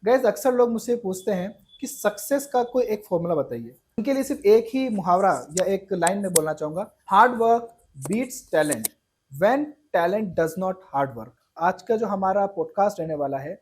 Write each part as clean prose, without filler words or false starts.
Guys अक्सर लोग मुझसे पूछते हैं कि सक्सेस का कोई एक फॉर्मूला बताइए। उनके लिए सिर्फ एक ही मुहावरा या एक लाइन में बोलना चाहूंगा, hard work beats talent when talent does not hard work. आज का जो हमारा पॉडकास्ट रहने वाला है,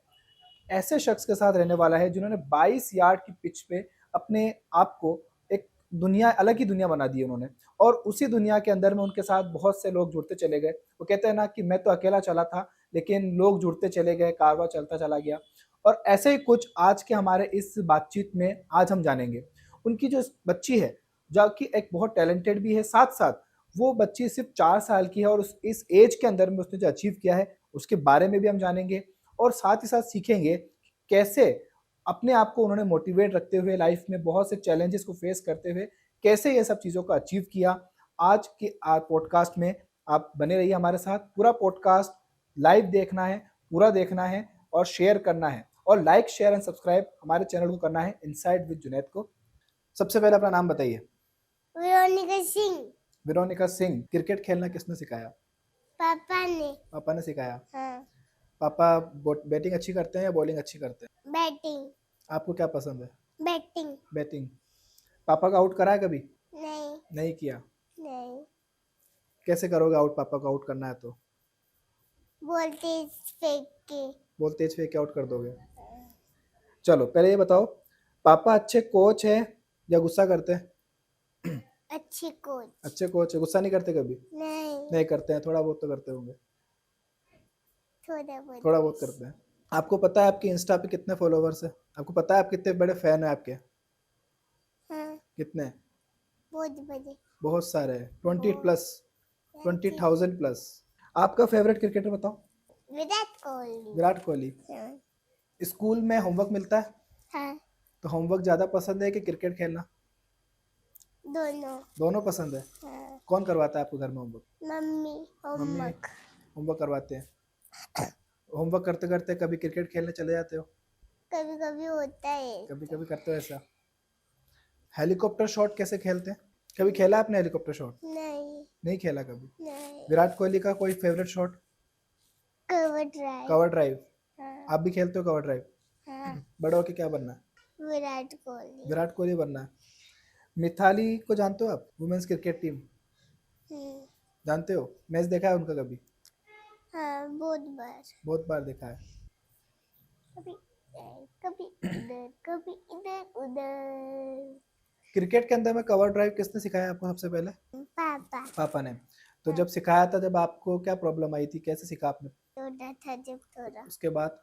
ऐसे शख्स के साथ रहने वाला है जिन्होंने 22 यार्ड की पिच पे अपने आप को एक दुनिया, अलग ही दुनिया बना दी उन्होंने। और उसी दुनिया के अंदर में उनके साथ बहुत से लोग जुड़ते चले गए। वो कहते हैं ना कि मैं तो अकेला चला था, लेकिन लोग जुड़ते चले गए, कारवां चलता चला गया। और ऐसे ही कुछ आज के हमारे इस बातचीत में आज हम जानेंगे। उनकी जो बच्ची है, जो कि एक बहुत टैलेंटेड भी है, साथ साथ वो बच्ची सिर्फ 4 साल की है और इस एज के अंदर में उसने जो अचीव किया है उसके बारे में भी हम जानेंगे। और साथ ही साथ सीखेंगे कैसे अपने आप को उन्होंने मोटिवेट रखते हुए लाइफ में बहुत से चैलेंजेस को फेस करते हुए कैसे ये सब चीज़ों को अचीव किया। आज के पॉडकास्ट में आप बने रहिए हमारे साथ। पूरा पॉडकास्ट लाइव देखना है, पूरा देखना है और शेयर करना है, और लाइक शेयर एंड सब्सक्राइब हमारे चैनल को करना है, इनसाइड विद जुनैद को। सबसे पहले अपना नाम बताइए। Veronica Singh. Veronica Singh. Cricket खेलना किसने सिखाया? पापा ने। पापा ने सिखाया। हाँ। पापा बैटिंग अच्छी करते हैं या बॉलिंग अच्छी करते हैं? बैटिंग। आपको क्या पसंद है? बैटिंग। बैटिंग। पापा का आउट करा है कभी? नहीं। नहीं किया। नहीं। कैसे करोगे आउट? पापा को आउट करना है तो बोलते फेंक के। बॉल तेज फेंक के आउट कर दोगे। चलो पहले ये बताओ, पापा अच्छे कोच है या गुस्सा करते हैं? अच्छे कोच। अच्छे कोच है। गुस्सा नहीं करते कभी? नहीं। नहीं करते हैं, थोड़ा बहुत तो करते होंगे। थोड़ा बहुत करते हैं। आपको पता है आपके इंस्टा पे कितने फॉलोवर्स है? आपको पता है आप कितने बड़े फैन है आपके? हाँ। कितने? बहुत बड़े। बहुत सारे हैं, 20 बहुत। Plus, 20,000 plus. आपका फेवरेट क्रिकेटर बताओ। विराट कोहली। विराट कोहली। हाँ। स्कूल में होमवर्क मिलता है, हाँ। तो होमवर्क ज्यादा पसंद है कि क्रिकेट खेलना? दोनों। दोनों पसंद है। हाँ। कौन करवाता है आपको घर में homework? Mummy. Mummy homework. Homework करवाते हैं। होमवर्क करते करते कभी क्रिकेट खेलने चले जाते हो? कभी कभी होता है। कभी कभी करते हो ऐसा। हेलीकॉप्टर शॉट कैसे खेलते हैं? कभी खेला आपने हेलीकॉप्टर शॉट? नहीं। नहीं खेला कभी। नहीं। विराट कोहली का कोई favourite shot? Cover drive. Cover drive. हाँ। आप भी खेलते हो कवर ड्राइव? हाँ। बड़े होके क्या बनना है? विराट कोहली। विराट कोहली बनना है। मिथाली को जानते हो आप? वुमेन्स क्रिकेट टीम हम्म। जानते हो? मैच देखा है उनका कभी? हाँ, बहुत बार। बहुत बार देखा है। कभी इधर कभी इधर उधर। क्रिकेट के अंदर में कवर ड्राइव किसने सिखाया आपको सबसे पहले? पापा। पापा ने। तो जब सिखाया था, जब आपको क्या प्रॉब्लम आई थी, कैसे सीखा आपने? छोटा था जब थोड़ा। उसके बाद?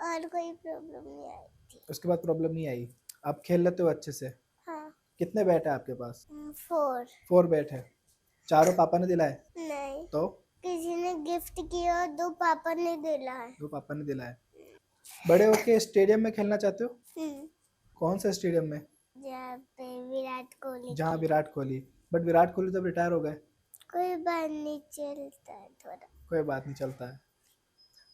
और कोई प्रॉब्लम नहीं आई थी। उसके बाद प्रॉब्लम नहीं आई। आप खेल लेते हो अच्छे से? हाँ। कितने बैट है आपके पास? 4। 4 बैट है। चारों पापा ने दिलाए? नहीं, तो किसी ने गिफ्ट किया और 2 पापा ने दिला है। 2 पापा ने दिलाए। बड़े होके स्टेडियम में खेलना चाहते हो? कौन सा स्टेडियम में? जहाँ पे विराट कोहली। जहाँ विराट कोहली। बट विराट कोहली तो रिटायर हो गए। कोई बात नहीं, चलता है थोड़ा। कोई बात नहीं, चलता है।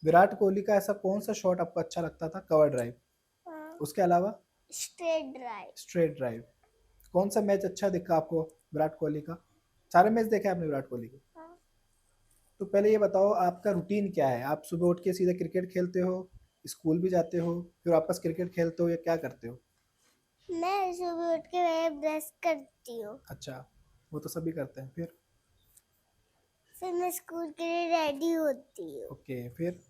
विराट कोहली का ऐसा कौन सा शॉट आपको अच्छा लगता था? Cover drive. हाँ। उसके अलावा? Straight drive. Straight drive. कौन सा मैच अच्छा दिखा आपको विराट कोहली का? सारे मैच देखे आपने विराट कोहली के? हाँ। तो पहले ये बताओ, आपका रूटीन क्या है? आप सुबह उठ के सीधे क्रिकेट खेलते हो, स्कूल भी जाते हो, फिर वापस क्रिकेट खेलते हो, या क्या करते हो? मैं सुबह उठ के पहले ब्रश करती हूँ। अच्छा, वो तो सभी करते हैं। फिर मैं स्कूल के लिए रेडी होती हूँ। ओके, फिर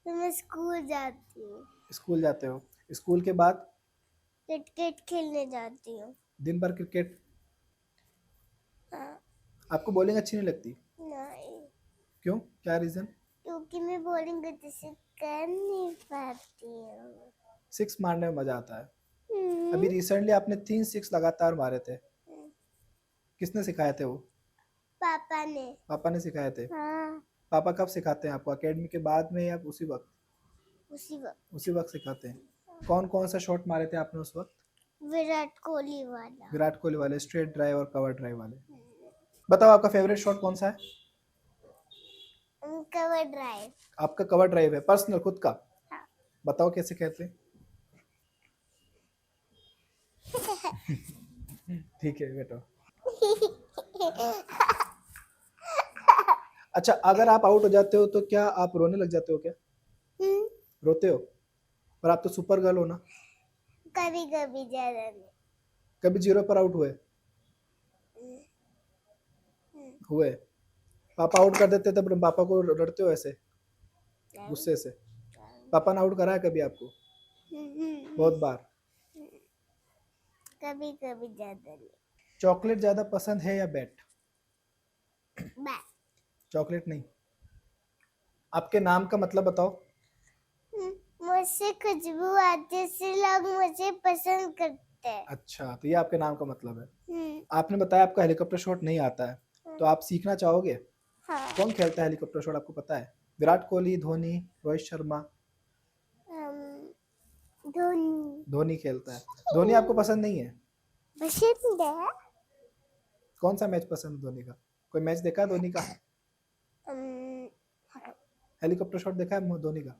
मैं स्कूल जाती हूँ। स्कूल जाते हो। स्कूल के बाद क्रिकेट खेलने जाती हूँ। दिन भर क्रिकेट। हाँ। आपको बॉलिंग अच्छी नहीं लगती? नहीं, क्यों, क्या रीज़न? क्योंकि मैं बॉलिंग अच्छे से कर नहीं पाती हूँ। 6 मारने में मज़ा आता है। अभी रिसेंटली आपने 3 6 लगातार मारे थे। किसने सिखाए थे वो? पापा ने। पापा ने सिखाए थे। हाँ। पापा कब सिखाते हैं आपको? एकेडमी के बाद में या उसी वक्त? उसी वक्त सिखाते हैं। कौन कौन सा शॉट मारे थे आपने उस वक्त? विराट कोहली वाला। विराट कोहली वाले, स्ट्रेट ड्राइव और कवर ड्राइव वाले। बताओ आपका फेवरेट शॉट कौन सा है? Cover drive. आपका कवर ड्राइव है, पर्सनल खुद का? हाँ। बताओ कैसे खेलते हैं। ठीक है बेटा। अच्छा, अगर आप आउट हो जाते हो तो क्या आप रोने लग जाते हो क्या? रोते हो? पर आप तो सुपर गर्ल हो ना, कभी कभी ज्यादा नहीं। कभी 0 पर आउट हुए? हुए? पापा आउट कर देते तब पापा को डरते हो ऐसे गुस्से से? पापा ने आउट करा है कभी आपको? बहुत बार। कभी कभी ज्यादा नहीं। चॉकलेट ज्यादा पसंद है या बैट? बैट। चॉकलेट नहीं। आपके नाम का मतलब बताओ। मुझसे खुशबू आती है इसलिए लोग मुझे पसंद करते हैं। अच्छा, तो ये आपके नाम का मतलब है। हम्म, आपने बताया आपका हेलीकॉप्टर शॉट नहीं आता है, तो आप सीखना चाहोगे? हाँ। कौन खेलता है हेलीकॉप्टर शॉट आपको पता है? विराट कोहली, धोनी, रोहित शर्मा? धोनी। धोनी खेलता है। धोनी आपको पसंद नहीं है? पसंद है। कौन सा मैच पसंद है धोनी का? कोई मैच देखा है धोनी का? अम, हेलीकॉप्टर शॉट देखा है धोनी का?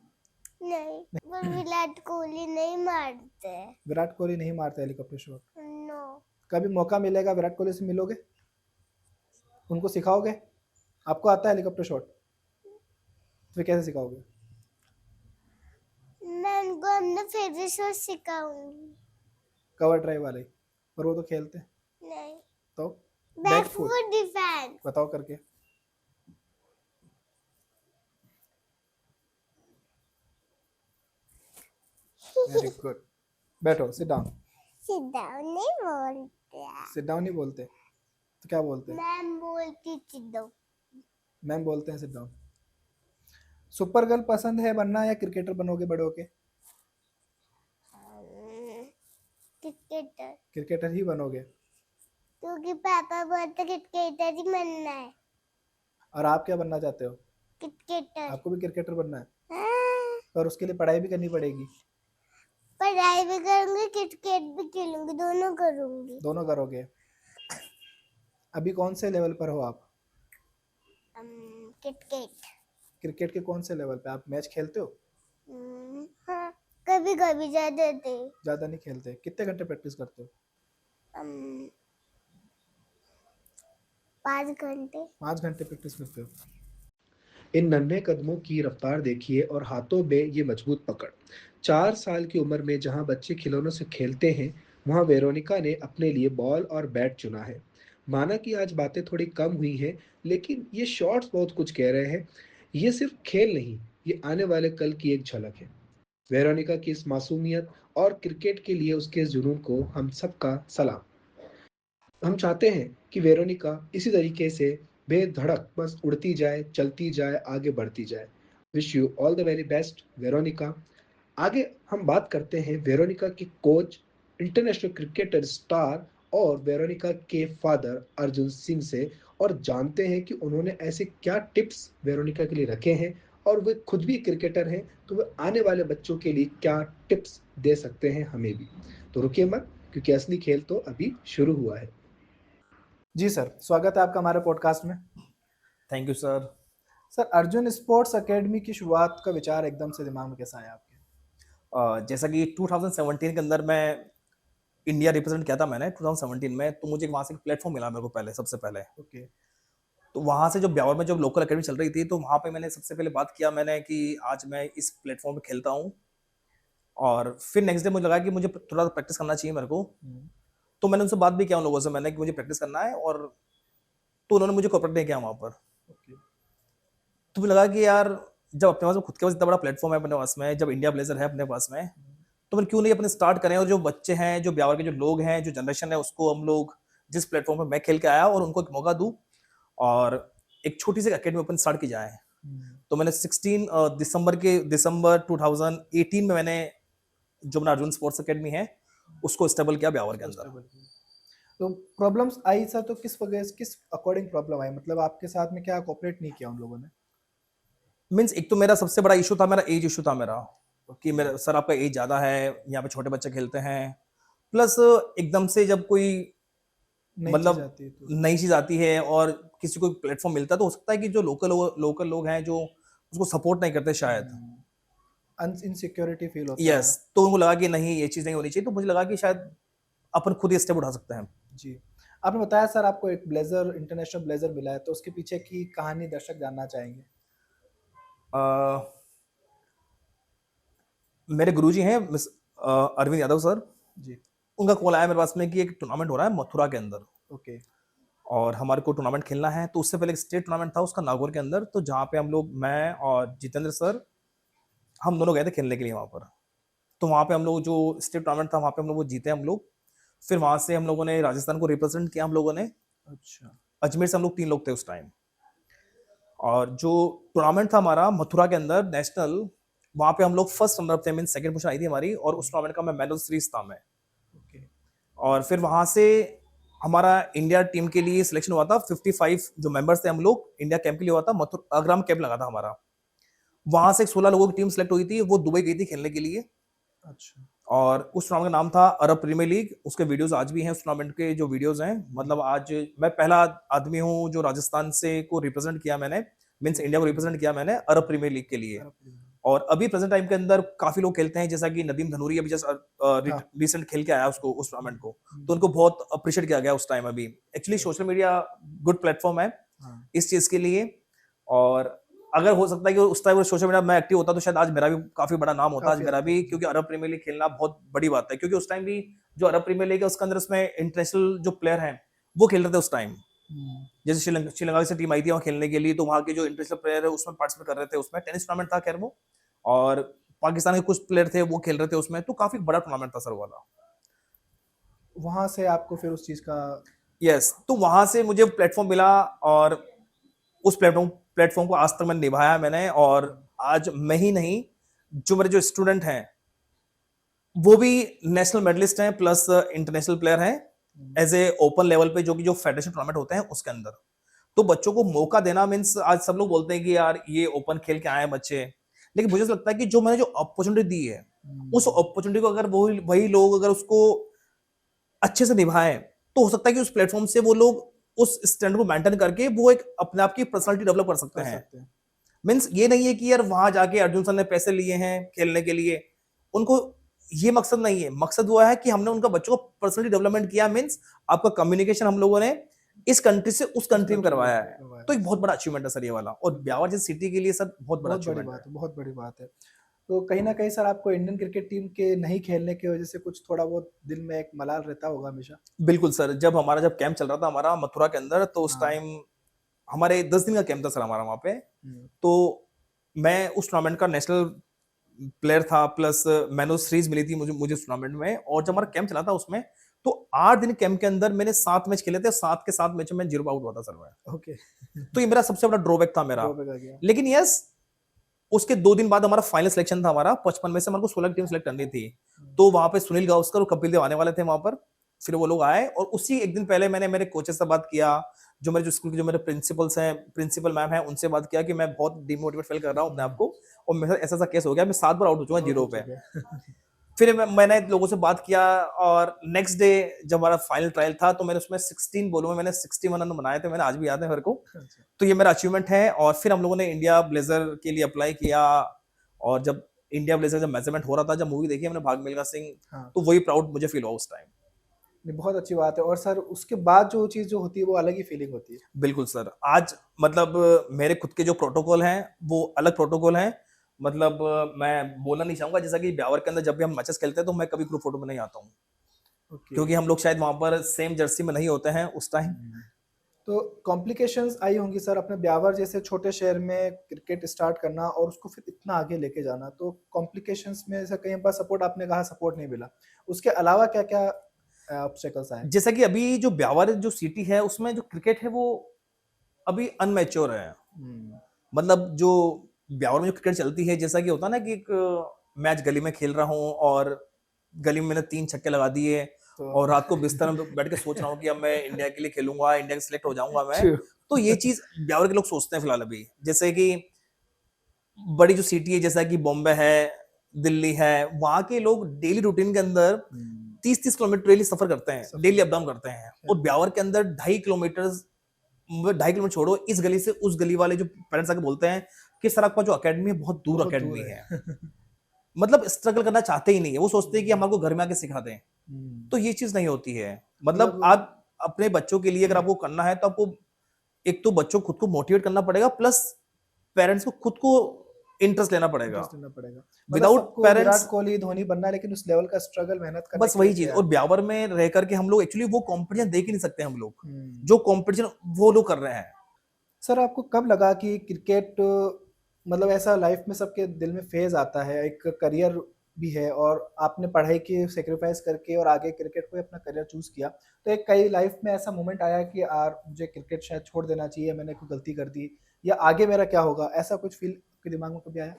नहीं, पर विराट कोहली नहीं मारते। विराट कोहली नहीं मारता हेलीकॉप्टर शॉट। नो। कभी मौका मिलेगा विराट कोहली से मिलोगे, उनको सिखाओगे? आपको आता है हेलीकॉप्टर शॉट, फिर कैसे सिखाओगे? मैं उनको अपना फेवरेट शो सिखाऊंगी। कवर ड्राइव वाले, पर वो तो खेलते हैं। नहीं, तो बैक बैकफुट फुट डिफेंस। बताओ करके। Very good. बैठो, सिट डाउन। सीधा नहीं बोलते। सिट डाउन नहीं बोलते तो क्या बोलते हैं? मैम बोलती सीधा। मैम बोलते हैं सिट डाउन। सुपर गर्ल पसंद है बनना या क्रिकेटर बनोगे बड़े होके? क्रिकेटर। क्रिकेटर ही बनोगे? क्योंकि पापा बोलते क्रिकेटर ही बनना है। और आप क्या बनना चाहते हो? क्रिकेटर। आपको भी क्रिकेटर बनना है, हाँ, पर उसके लिए पढ़ाई भी करनी पड़ेगी। पढ़ाई भी करूंगी क्रिकेट भी खेलूंगी दोनों करूंगी। दोनों करोगे? अभी कौन से लेवल पर हो आप? क्रिकेट। क्रिकेट के कौन से लेवल पे? आप मैच खेलते हो? हाँ, कभी कभी ज्यादा थे। ज़्यादा नहीं खेलते? कितने घंटे प्रैक्टिस करते हो? 5 घंटे। 5 घंटे प्रैक्टिस करते हो? इन नन्हे कदमों की रफ्तार देखिए और हाथों में ये मजबूत पकड़। 4 साल की उम्र में जहां बच्चे खिलौनों से खेलते हैं, वहां वेरोनिका ने अपने लिए बॉल और बैट चुना है। माना कि आज बातें थोड़ी कम हुई हैं, लेकिन ये शॉट्स बहुत कुछ कह रहे हैं। ये सिर्फ खेल नहीं, ये आने वाले कल की एक झलक है। वेरोनिका की इस मासूमियत और क्रिकेट के लिए उसके इस जुनून को हम सबका सलाम। हम चाहते हैं कि वेरोनिका इसी तरीके से बेधड़क बस उड़ती जाए, चलती जाए, आगे बढ़ती जाए। Wish you all the very best Veronica. आगे हम बात करते हैं वेरोनिका के कोच, इंटरनेशनल क्रिकेटर स्टार और वेरोनिका के फादर अर्जुन सिंह से, और जानते हैं कि उन्होंने ऐसे क्या टिप्स वेरोनिका के लिए रखे हैं, और वे खुद भी क्रिकेटर हैं, तो वे आने वाले बच्चों के लिए क्या टिप्स दे सकते हैं हमें भी। तो रुकिए मत, क्योंकि असली खेल तो अभी शुरू हुआ है। जी सर, स्वागत है आपका हमारे पॉडकास्ट में। Thank you sir. Sir, Arjun sports academy की शुरुआत का विचार एकदम से दिमाग में कैसा आया आपके? जैसा कि 2017 के अंदर मैं इंडिया रिप्रेजेंट किया था मैंने 2017 में, तो मुझे वहाँ से एक प्लेटफॉर्म मिला मेरे को पहले, सबसे पहले। ओके। तो वहाँ से जो ब्यावर में जो लोकल एकेडमी चल रही थी, तो वहाँ पे मैंने सबसे पहले बात किया मैंने कि आज मैं इस प्लेटफॉर्म पे खेलता हूँ। और फिर नेक्स्ट डे मुझे लगा कि मुझे थोड़ा प्रैक्टिस करना चाहिए मेरे को। तो मैंने उनसे बात भी किया उन लोगों से मैंने कि मुझे प्रैक्टिस करना है, और तो उन्होंने मुझे कोऑपरेट नहीं किया वहाँ पर। ओके। तो मुझे लगा कि यार, जब अपने पास खुद के पास इतना बड़ा प्लेटफॉर्म है अपने पास में, जब इंडिया ब्लेजर है अपने पास में, तो फिर क्यों नहीं अपने स्टार्ट करें, और जो बच्चे हैं, जो ब्यावर के जो लोग हैं, जो जनरेशन है, उसको हम लोग जिस प्लेटफॉर्म पे मैं खेल के आया और उनको एक मौका दूं, और एक छोटी सी अकेडमी ओपन स्टार्ट की जाए। तो मैंने 16 दिसंबर 2018 में मैंने जो अपना अर्जुन स्पोर्ट्स अकेडमी है उसको स्टेबल किया ब्यावर के अंदर। तो प्रॉब्लम्स आई सर, तो किस वजह से, किस अकॉर्डिंग प्रॉब्लम आई? मतलब आपके साथ में क्या कोऑपरेट नहीं किया उन लोगों ने? मीन्स एक तो मेरा सबसे बड़ा इशू था, मेरा एज इशू था मेरा, कि मेरा सर आपका एज ज़्यादा है, यहाँ पे छोटे बच्चे खेलते हैं। प्लस एकदम से जब कोई मतलब नई चीज़ आती है और किसी को प्लेटफॉर्म मिलता है, तो हो सकता है कि जो लोकल लोग हैं जो उसको सपोर्ट नहीं करते शायद, इनसिक्योरिटी फील होता है। यस, तो उनको लगा कि नहीं, ये चीज़ नहीं होनी चाहिए। तो मुझे लगा कि शायद अपन खुद ही स्टेप उठा सकते हैं। जी। आपने बताया सर आपको एक ब्लेजर, इंटरनेशनल ब्लेजर मिला है, तो उसके पीछे की कहानी दर्शक जानना चाहेंगे। मेरे गुरुजी हैं मिस अरविंद यादव सर, जी। उनका कॉल आया मेरे पास में कि एक टूर्नामेंट हो रहा है मथुरा के अंदर ओके। और हमारे को टूर्नामेंट खेलना है। तो उससे पहले एक स्टेट टूर्नामेंट था उसका नागौर के अंदर, तो जहाँ पे हम लोग, मैं और जितेंद्र सर, हम दोनों गए थे खेलने के लिए वहाँ पर। तो वहाँ पे हम लोग जो स्टेट टूर्नामेंट था वहाँ पे हम लोग वो जीते हम लोग। फिर वहाँ से हम लोगों ने राजस्थान को रिप्रेजेंट किया हम लोगों ने। अच्छा। अजमेर से हम लोग 3 लोग थे उस टाइम। और जो टूर्नामेंट था हमारा मथुरा के अंदर नेशनल, वहाँ पे हम लोग फर्स्ट रनर थे, मीन सेकंड पोजीशन आई थी हमारी, और उस टूर्नामेंट का मैं मैन ऑफ द सीरीज था मैं। ओके। और फिर वहाँ से हमारा इंडिया टीम के लिए सिलेक्शन हुआ था। 55 जो मेंबर्स थे हम लोग, इंडिया कैंप के लिए हुआ था, मथुरा अग्राम कैंप लगा था हमारा। वहां से 16 लोगों की टीम सेलेक्ट हुई थी, वो दुबई गई थी खेलने के लिए। अच्छा। और उस टूर्नामेंट का नाम था अरब प्रीमियर लीग। उसके वीडियोस आज भी हैं, उस टूर्नामेंट के जो वीडियोस हैं। मतलब आज मैं पहला आदमी हूं जो राजस्थान से को रिप्रेजेंट किया मैंने, मींस इंडिया को रिप्रेजेंट किया मैंने अरब प्रीमियर लीग के लिए। अरब प्रीमियर। और अभी प्रेजेंट टाइम के अंदर काफी लोग खेलते हैं, जैसा कि नदीम धनूरी अभी जस्ट हाँ। रिसेंट खेल के आया उसको उस टूर्नामेंट को, तो उनको बहुत अप्रिशिएट किया गया उस टाइम। अभी actually social media good platform है हाँ। इस चीज के लिए। और अगर हो सकता है कि उस टाइम सोशल मीडिया में एक्टिव होता तो शायद आज मेरा भी काफी बड़ा नाम होता, आज काफी मेरा हद भी, तक। क्योंकि अरब प्रीमियर लीग खेलना बहुत बड़ी बात है। क्योंकि उस टाइम भी जो अरब प्रीमियर लीग है उसके अंदर उसमें इंटरनेशनल जो प्लेयर हैं वो खेल रहे थे उस टाइम। हम्म। जैसे श्रीलंका से टीम आई थी वहाँ खेलने के लिए, तो वहाँ के जो इंटरनेशनल प्लेयर है उसमें पार्टिसिपेट कर रहे थे। उसमें टेनिस टूर्नामेंट था खैर वो, और पाकिस्तान के कुछ प्लेयर थे वो खेल रहे थे उसमें। तो काफी बड़ा टूर्नामेंट था सर वाला। वहां से आपको फिर उस चीज का। यस, तो वहां से मुझे प्लेटफॉर्म मिला, और उस प्लेटफॉर्म को आज तक मैंने निभाया मैंने। और आज मैं ही नहीं, जो मेरे जो स्टूडेंट हैं वो भी नेशनल मेडलिस्ट हैं प्लस इंटरनेशनल प्लेयर हैं एज ए ओपन लेवल पे, जो कि जो फेडरेशन टूर्नामेंट होते हैं उसके अंदर। तो बच्चों को मौका देना मीन्स, आज सब लोग बोलते हैं कि यार ये ओपन खेल के आए हैं बच्चे, लेकिन मुझे लगता है कि जो मैंने जो अपॉर्चुनिटी दी है उस अपॉर्चुनिटी को अगर वही लोग अगर उसको अच्छे से निभाएं, तो हो सकता है कि उस प्लेटफॉर्म से वो लोग उस स्टैंडर्ड को मेंटेन करके वो एक अपने आप की पर्सनालिटी डेवलप कर सकते हैं। मीन्स ये नहीं है कि यार वहां जाके अर्जुन सर ने पैसे लिए हैं खेलने के लिए, उनको ये मकसद नहीं है। मकसद वो है कि हमने उनका बच्चों को पर्सनली डेवलपमेंट किया। मीन्स आपका कम्युनिकेशन हम लोगों ने इस कंट्री से उस कंट्री में करवाया है, तो एक बहुत बड़ा अचीवमेंट है सर ये वाला। और ब्यावर जैसी सिटी के लिए सर बहुत बड़ा अचीवमेंट है। बहुत बड़ी बात है। तो कहीं ना कहीं सर आपको इंडियन क्रिकेट टीम के नहीं खेलने की वजह से कुछ थोड़ा बहुत दिल में एक मलाल रहता होगा हमेशा। बिल्कुल सर, जब कैंप चल रहा था हमारा मथुरा के अंदर, तो उस टाइम हमारे 10 दिन का कैंप था सर हमारा वहाँ पे। तो मैं उस टूर्नामेंट का नेशनल प्लेयर था, प्लस मैन ऑफ सीरीज मिली थी मुझे उस टूर्नामेंट में। और जब हमारा कैंप चला था उसमें, तो 8 दिन कैंप के अंदर मैंने 7 मैच खेले थे, 7 के 7 मैच में 0 आउट हुआ था सर मैं। ओके। तो ये मेरा सबसे बड़ा ड्रॉबैक था मेरा। ड्रॉबैक आ गया। लेकिन यस, उसके 2 दिन बाद हमारा फाइनल सिलेक्शन था हमारा। 55 में से हमारे को 16 टीम सेलेक्ट करनी थी। तो वहां पे सुनील गावस्कर और कपिल देव आने वाले थे वहां पर। फिर वो लोग आए, और उसी एक दिन पहले मैंने मेरे कोचेस से बात किया, जो मेरे जो स्कूल के जो मेरे प्रिंसिपल मैम हैं, उनसे बात किया कि मैं बहुत डिमोटिवेट फील कर रहा हूँ अपने आप को, और मेरे साथ ऐसा केस हो गया, मैं 7 बार आउट हो चुका हूं 0 पे। फिर मैंने लोगों से बात किया, और नेक्स्ट डे जब हमारा फाइनल ट्रायल था, तो मैंने उसमें 16 बॉलों में मैंने 61 रन बनाए थे, मैंने आज भी याद है मेरे को। तो ये मेरा अचीवमेंट है। और फिर हम लोगों ने इंडिया ब्लेजर के लिए अप्लाई किया, और जब इंडिया ब्लेजर जब मेजरमेंट हो रहा था, जब मूवी देखी हमने भाग मिल्खा सिंह, तो वही प्राउड मुझे फील हुआ उस टाइम। बहुत अच्छी बात है। और सर उसके बाद जो चीज जो होती है वो अलग ही फीलिंग होती है। बिल्कुल सर, आज मतलब मेरे खुद के जो प्रोटोकॉल हैं वो अलग प्रोटोकॉल हैं। मतलब मैं बोलना नहीं चाहूंगा, जैसा कि ब्यावर के अंदर जब भी हम मैचेस खेलते हैं तो मैं कभी ग्रुप फोटो में नहीं आता हूँ, क्योंकि हम लोग शायद वहां पर सेम जर्सी में नहीं होते हैं उस टाइम। तो कॉम्प्लिकेशंस आई होंगी सर अपने ब्यावर जैसे छोटे शहर में क्रिकेट स्टार्ट करना और उसको फिर इतना आगे लेके जाना, तो कॉम्प्लिकेशंस में से कहीं पर सपोर्ट, आपने कहा सपोर्ट नहीं मिला, उसके अलावा क्या क्या ऑब्स्टेकल्स आए? जैसा कि अभी जो ब्यावर जो सिटी है उसमें जो क्रिकेट है वो अभी अनमेच्योर है। मतलब जो ब्यावर में जो क्रिकेट चलती है, जैसा कि होता है ना कि एक मैच गली में खेल रहा हूँ और गली में मैंने 3 छक्के लगा दिए, और रात को बिस्तर में बैठ के सोच रहा हूँ कि अब मैं इंडिया के लिए खेलूंगा, इंडिया के सिलेक्ट हो जाऊंगा मैं। तो ये चीज ब्यावर के लोग सोचते हैं फिलहाल अभी। जैसे कि बड़ी जो सिटी है जैसा कि बॉम्बे है, दिल्ली है, वहां के लोग डेली रूटीन के अंदर 30-30 किलोमीटर डेली सफर करते हैं, डेली अप डाउन करते हैं। और ब्यावर के अंदर 2.5 किलोमीटर छोड़ो, इस गली से उस गली वाले जो पेरेंट्स आके बोलते हैं कि सर आपका जो अकेडमी है बहुत दूर अकेडमी है। मतलब स्ट्रगल करना चाहते ही नहीं है, वो सोचते हैं कि हम आपको घर में आके सिखा दें। तो ये चीज नहीं होती है। मतलब आप अपने बच्चों के लिए अगर आपको करना है तो आपको एक तो बच्चों खुद को मोटिवेट करना पड़ेगा, प्लस पेरेंट्स को खुद को इंटरेस्ट लेना पड़ेगा इंटरेस्ट लेना पड़ेगा। विदाउट सबको पेरेंट्स। विराट कोहली धोनी बनना है, लेकिन उस लेवल का स्ट्रगल मेहनत करने बस के वही लिए चीज, तैयार और ब्यावर में रह करके हम लोग एक्चुअली वो कंपटीशन देख ही नहीं सकते हम लोग, हम्म। जो कंपटीशन वो लोग कर रहे हैं। सर आपको कब लगा कि क्रिकेट मतलब ऐसा लाइफ में सबके दिल में फेज आता है, एक करियर भी है, और आपने पढ़ाई की सेक्रीफाइस करके और आगे क्रिकेट को ही अपना करियर चूज किया, तो एक कई लाइफ में ऐसा मोमेंट आया कि यार मुझे क्रिकेट शायद छोड़ देना चाहिए, मैंने कोई गलती कर दी, या आगे मेरा क्या होगा, ऐसा कुछ फील आपके दिमाग में कभी आया?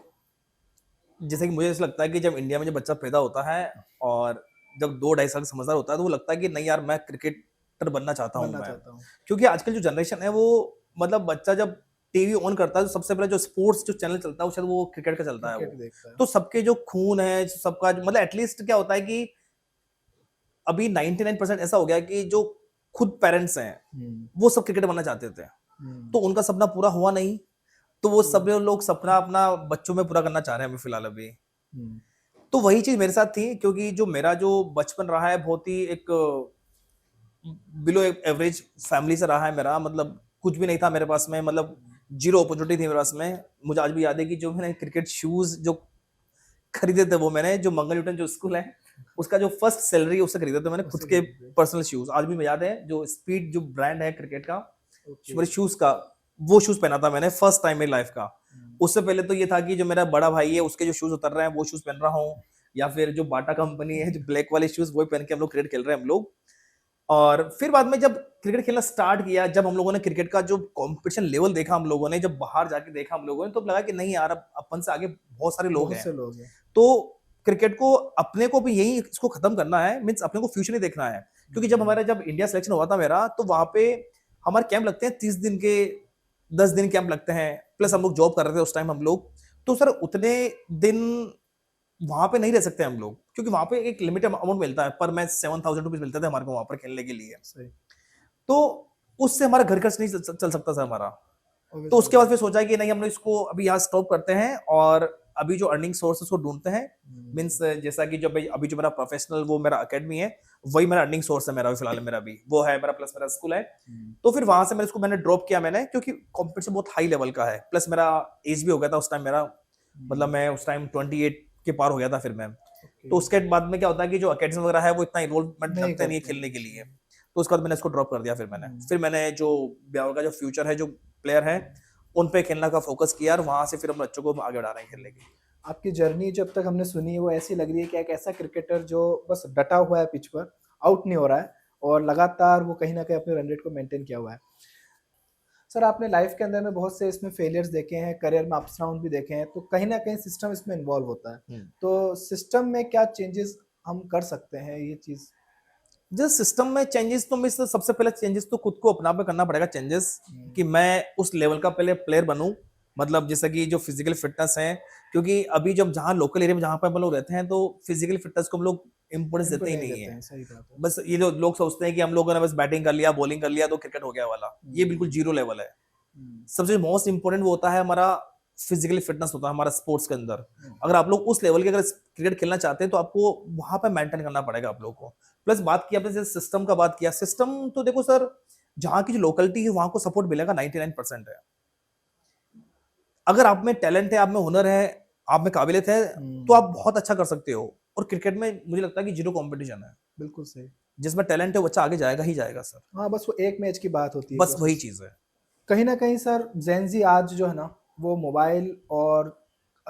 जैसे कि मुझे ऐसा लगता है कि जब इंडिया में जब बच्चा पैदा होता है और जब 2-2.5 साल का समझदार होता है, तो वो लगता है कि नहीं यार मैं क्रिकेटर बनना चाहता हूँ बनना मैं। चाहता हूँ। क्योंकि आजकल जो जनरेशन है वो, मतलब बच्चा जब टीवी ऑन करता है तो सबसे पहले जो स्पोर्ट्स जो चैनल चलता है वो शायद वो क्रिकेट का चलता है क्रिकेट वो। देखता है। तो सबके जो खून है सबका मतलब एटलीस्ट क्या होता है कि अभी 99% ऐसा हो गया कि जो खुद पेरेंट्स हैं वो सब क्रिकेट बनना चाहते थे, तो उनका सपना पूरा हुआ नहीं, तो वो सब लोग सपना अपना बच्चों में पूरा करना चाह रहे हैं अभी फिलहाल अभी। तो वही चीज मेरे साथ थी, क्योंकि जो मेरा जो बचपन रहा है बहुत ही एक बिलो एवरेज फैमिली से रहा है मेरा, मतलब कुछ भी नहीं था मेरे पास में, मतलब जीरो अपॉर्चुनिटी थी मेरे पास में। मुझे आज भी याद है कि जो मैंने क्रिकेट शूज जो खरीदे थे वो मैंने जो मंगल न्यूटन जो स्कूल है उसका जो फर्स्ट सैलरी उससे खरीदे थे मैंने खुद के पर्सनल शूज। आज भी मुझे याद है जो स्पीड जो ब्रांड है क्रिकेट का मेरे शूज का, वो शूज पहना था मैंने फर्स्ट टाइम मेरी लाइफ का। उससे पहले तो ये था कि जो मेरा बड़ा भाई है उसके जो शूज उतर रहे हैं वो शूज पहन रहा हूँ, या फिर जो बाटा कंपनी है जो ब्लैक वाले शूज वो पहन के हम लोग क्रिकेट खेल रहे हैं हम लोग। और फिर बाद में जब क्रिकेट खेलना स्टार्ट किया, जब हम लोगों ने क्रिकेट का जो कंपटीशन लेवल देखा हम लोगों ने, जब बाहर जाके देखा हम लोगों ने, तो लगा कि नहीं यार अब अपन से आगे बहुत सारे लोग हैं। तो क्रिकेट को अपने को भी यही इसको खत्म करना है, मींस अपने को फ्यूचर नहीं देखना है। क्योंकि जब हमारा जब इंडिया सिलेक्शन हुआ था मेरा, तो वहां पे हमारे कैंप लगते हैं 30 दिन के, 10 दिन कैंप लगते हैं, प्लस हम लोग जॉब कर रहे थे उस टाइम हम लोग। तो सर उतने दिन वहां पे नहीं रह सकते हम लोग, क्योंकि वहां पे एक लिमिटेड अमाउंट मिलता है, पर मैच 7,000 रुपीज मिलते थे हमारे को वहां पर खेलने के लिए। सही। तो उससे हमारा घर खर्च नहीं चल सकता था हमारा। तो उसके बाद फिर सोचा कि नहीं हम लोग इसको अभी यहाँ स्टॉप करते हैं और अभी जो अर्निंग सोर्स उसको ढूंढते हैं। मींस जैसा कि जब अभी जो मेरा प्रोफेशनल वो मेरा एकेडमी है वही मेरा अर्निंग सोर्स है, मेरा फिलहाल मेरा भी वो है मेरा, प्लस मेरा स्कूल है। तो फिर वहां से मैंने ड्रॉप किया मैंने, क्योंकि कॉम्पिटिशन बहुत हाई लेवल का है, प्लस मेरा एज भी हो गया था उस टाइम मेरा, मतलब मैं उस टाइम 28 के पार हो गया था फिर मैं। तो उसके बाद में क्या होता है कि जो अकेडमी वगैरह है वो इतना इन्वॉल्वमेंट रखते नहीं है खेलने के लिए, तो उसके बाद मैंने इसको ड्रॉप कर दिया। फिर मैंने जो ब्यावर का जो फ्यूचर है जो प्लेयर है उन पे खेलने का फोकस किया, और वहां से फिर हम बच्चों को आगे बढ़ा रहे हैं खेलने की। आपकी जर्नी जब तक हमने सुनी वो ऐसी लग रही है कि एक ऐसा क्रिकेटर जो बस डटा हुआ है पिच पर, आउट नहीं हो रहा है, और लगातार वो कहीं ना कहीं अपने रन रेट को मेंटेन किया हुआ है। सर आपने लाइफ के अंदर में बहुत से इसमें फेलियर्स देखे हैं, करियर में अप्स डाउन भी देखे हैं, तो कहीं ना कहीं सिस्टम इसमें इन्वॉल्व होता है। तो सिस्टम में क्या चेंजेस हम कर सकते हैं ये चीज? जिस सिस्टम में चेंजेस, तो मिस सबसे पहले चेंजेस तो खुद को अपना पे करना पड़ेगा चेंजेस, कि मैं उस लेवल का पहले प्लेयर बनूं, मतलब जैसा कि जो फिजिकल फिटनेस है, क्योंकि अभी जब जहाँ लोकल एरिया में जहाँ पर हम लोग रहते हैं तो फिजिकल फिटनेस को हम लोग इंपोर्टेंस देते ही नहीं है। सही बात है। बस ये जो लोग सोचते हैं कि हम लोगों ने बस बैटिंग कर लिया बॉलिंग कर लिया तो क्रिकेट हो गया वाला, ये बिल्कुल जीरो लेवल है। सबसे मोस्ट इंपोर्टेंट वो होता है हमारा फिजिकली फिटनेस होता है हमारा स्पोर्ट्स के अंदर। अगर आप लोग उस लेवल के अगर क्रिकेट खेलना चाहते हैं तो आपको वहां पे मेंटेन करना पड़ेगा आप लोगों को। प्लस बात की आपने जैसे सिस्टम का बात किया, सिस्टम तो देखो सर जहाँ की जो लोकलिटी है वहां को सपोर्ट मिलेगा 99% है। अगर आप में टैलेंट है, आप में हुनर है, आप में काबिलियत है, तो आप बहुत अच्छा कर सकते हो। और क्रिकेट में मुझे लगता है कि जीरो कंपटीशन है। बिल्कुल सही। जिसमें टैलेंट है वो बच्चा आगे जाएगा ही जाएगा सर। हाँ, बस वो एक मैच की बात होती है, बस वही चीज है। कहीं ना कहीं सर जेनजी आज जो है ना वो मोबाइल और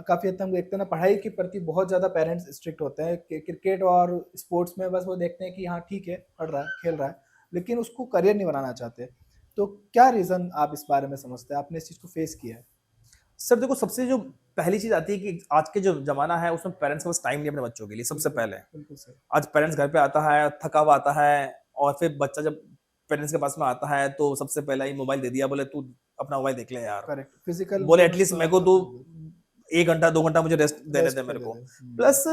काफी हद तक हम देखते हैं ना पढ़ाई के प्रति बहुत ज्यादा पेरेंट्स स्ट्रिक्ट होते हैं कि क्रिकेट और स्पोर्ट्स में बस वो देखते हैं कि हाँ ठीक है पढ़ रहा है खेल रहा है, लेकिन उसको करियर नहीं बनाना चाहते। तो क्या रीजन आप इस बारे में समझते हैं, आपने इस चीज को फेस किया है? सर देखो सबसे जो पहली चीज आती है कि आज के जो जमाना है उसमें पेरेंट्स के पास टाइम नहीं अपने बच्चों के लिए। सबसे पहले बिल्कुल सही। आज पेरेंट्स घर पे आता है थका हुआ आता है, और फिर बच्चा जब पेरेंट्स के पास में आता है तो सबसे पहला ही मोबाइल दे दिया, बोले तू अपना मोबाइल देख ले यार। करेक्ट। फिजिकल बोले एटलीस्ट मेरे को तो 1 घंटा 2 घंटा मुझे रेस्ट देने दे मेरे को। प्लस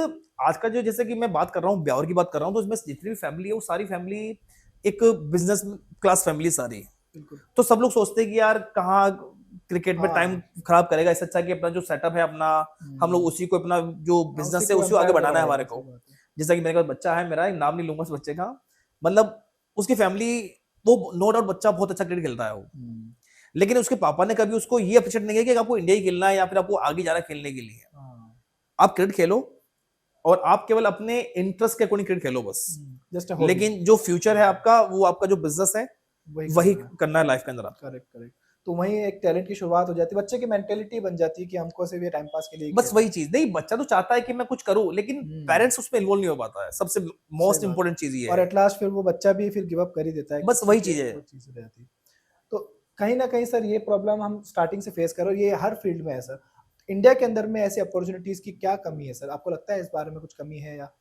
आज का जो जैसे कि मैं बात कर रहा हूँ ब्यावर की बात कर रहा हूँ, तो इसमें जितनी भी फैमिली है वो सारी फैमिली एक बिजनेस क्लास फैमिली सारी। तो सब लोग सोचते हैं कि यार कहाँ क्रिकेट में टाइम खराब करेगा, इससे अच्छा कि अपना जो सेटअप है अपना हम लोग उसी को अपना जो बिजनेस है उसी को आगे बढ़ाना है हमारे को। जैसा कि मेरे पास बच्चा है, मेरा नाम नहीं लूंगा उस बच्चे का, मतलब उसकी फैमिली वो नो डाउट बच्चा बहुत अच्छा क्रिकेट खेलता है वो, लेकिन उसके पापा ने कभी उसको ये अप्रिशिएट नहीं किया कि आपको इंडिया ही खेलना है या फिर आपको आगे जाना खेलने के लिए। आप क्रिकेट खेलो और आप केवल अपने इंटरेस्ट के अकॉर्डिंग क्रिकेट खेलो बस, जस्ट लेकिन जो फ्यूचर है आपका, वो आपका जो बिजनेस है वही करना है। करना है लाइफ के अंदर आपको। Correct correct. तो वहीं एक टैलेंट की शुरुआत हो जाती है, बच्चे की मेंटेलिटी बन जाती है कि हमको सिर्फ ये टाइम पास के लिए ही बस खेलना है। वही चीज नहीं, बच्चा तो चाहता है कि मैं कुछ करूं, लेकिन हम्म। पेरेंट्स उसमें इन्वॉल्व नहीं हो पाता है, सबसे मोस्ट बात। इंपॉर्टेंट चीज ये और है। एट लास्ट फिर वो बच्चा भी फिर गिव अप कर ही देता है, बस वही चीज है। वो चीज हो जाती है। तो कहीं ना कहीं सर ये प्रॉब्लम हम स्टार्टिंग से फेस कर रहे हो, ये हर फील्ड में है सर। इंडिया के अंदर में ऐसी अपॉर्चुनिटीज की क्या कमी है सर, आपको लगता है इस बारे में कुछ कमी है या?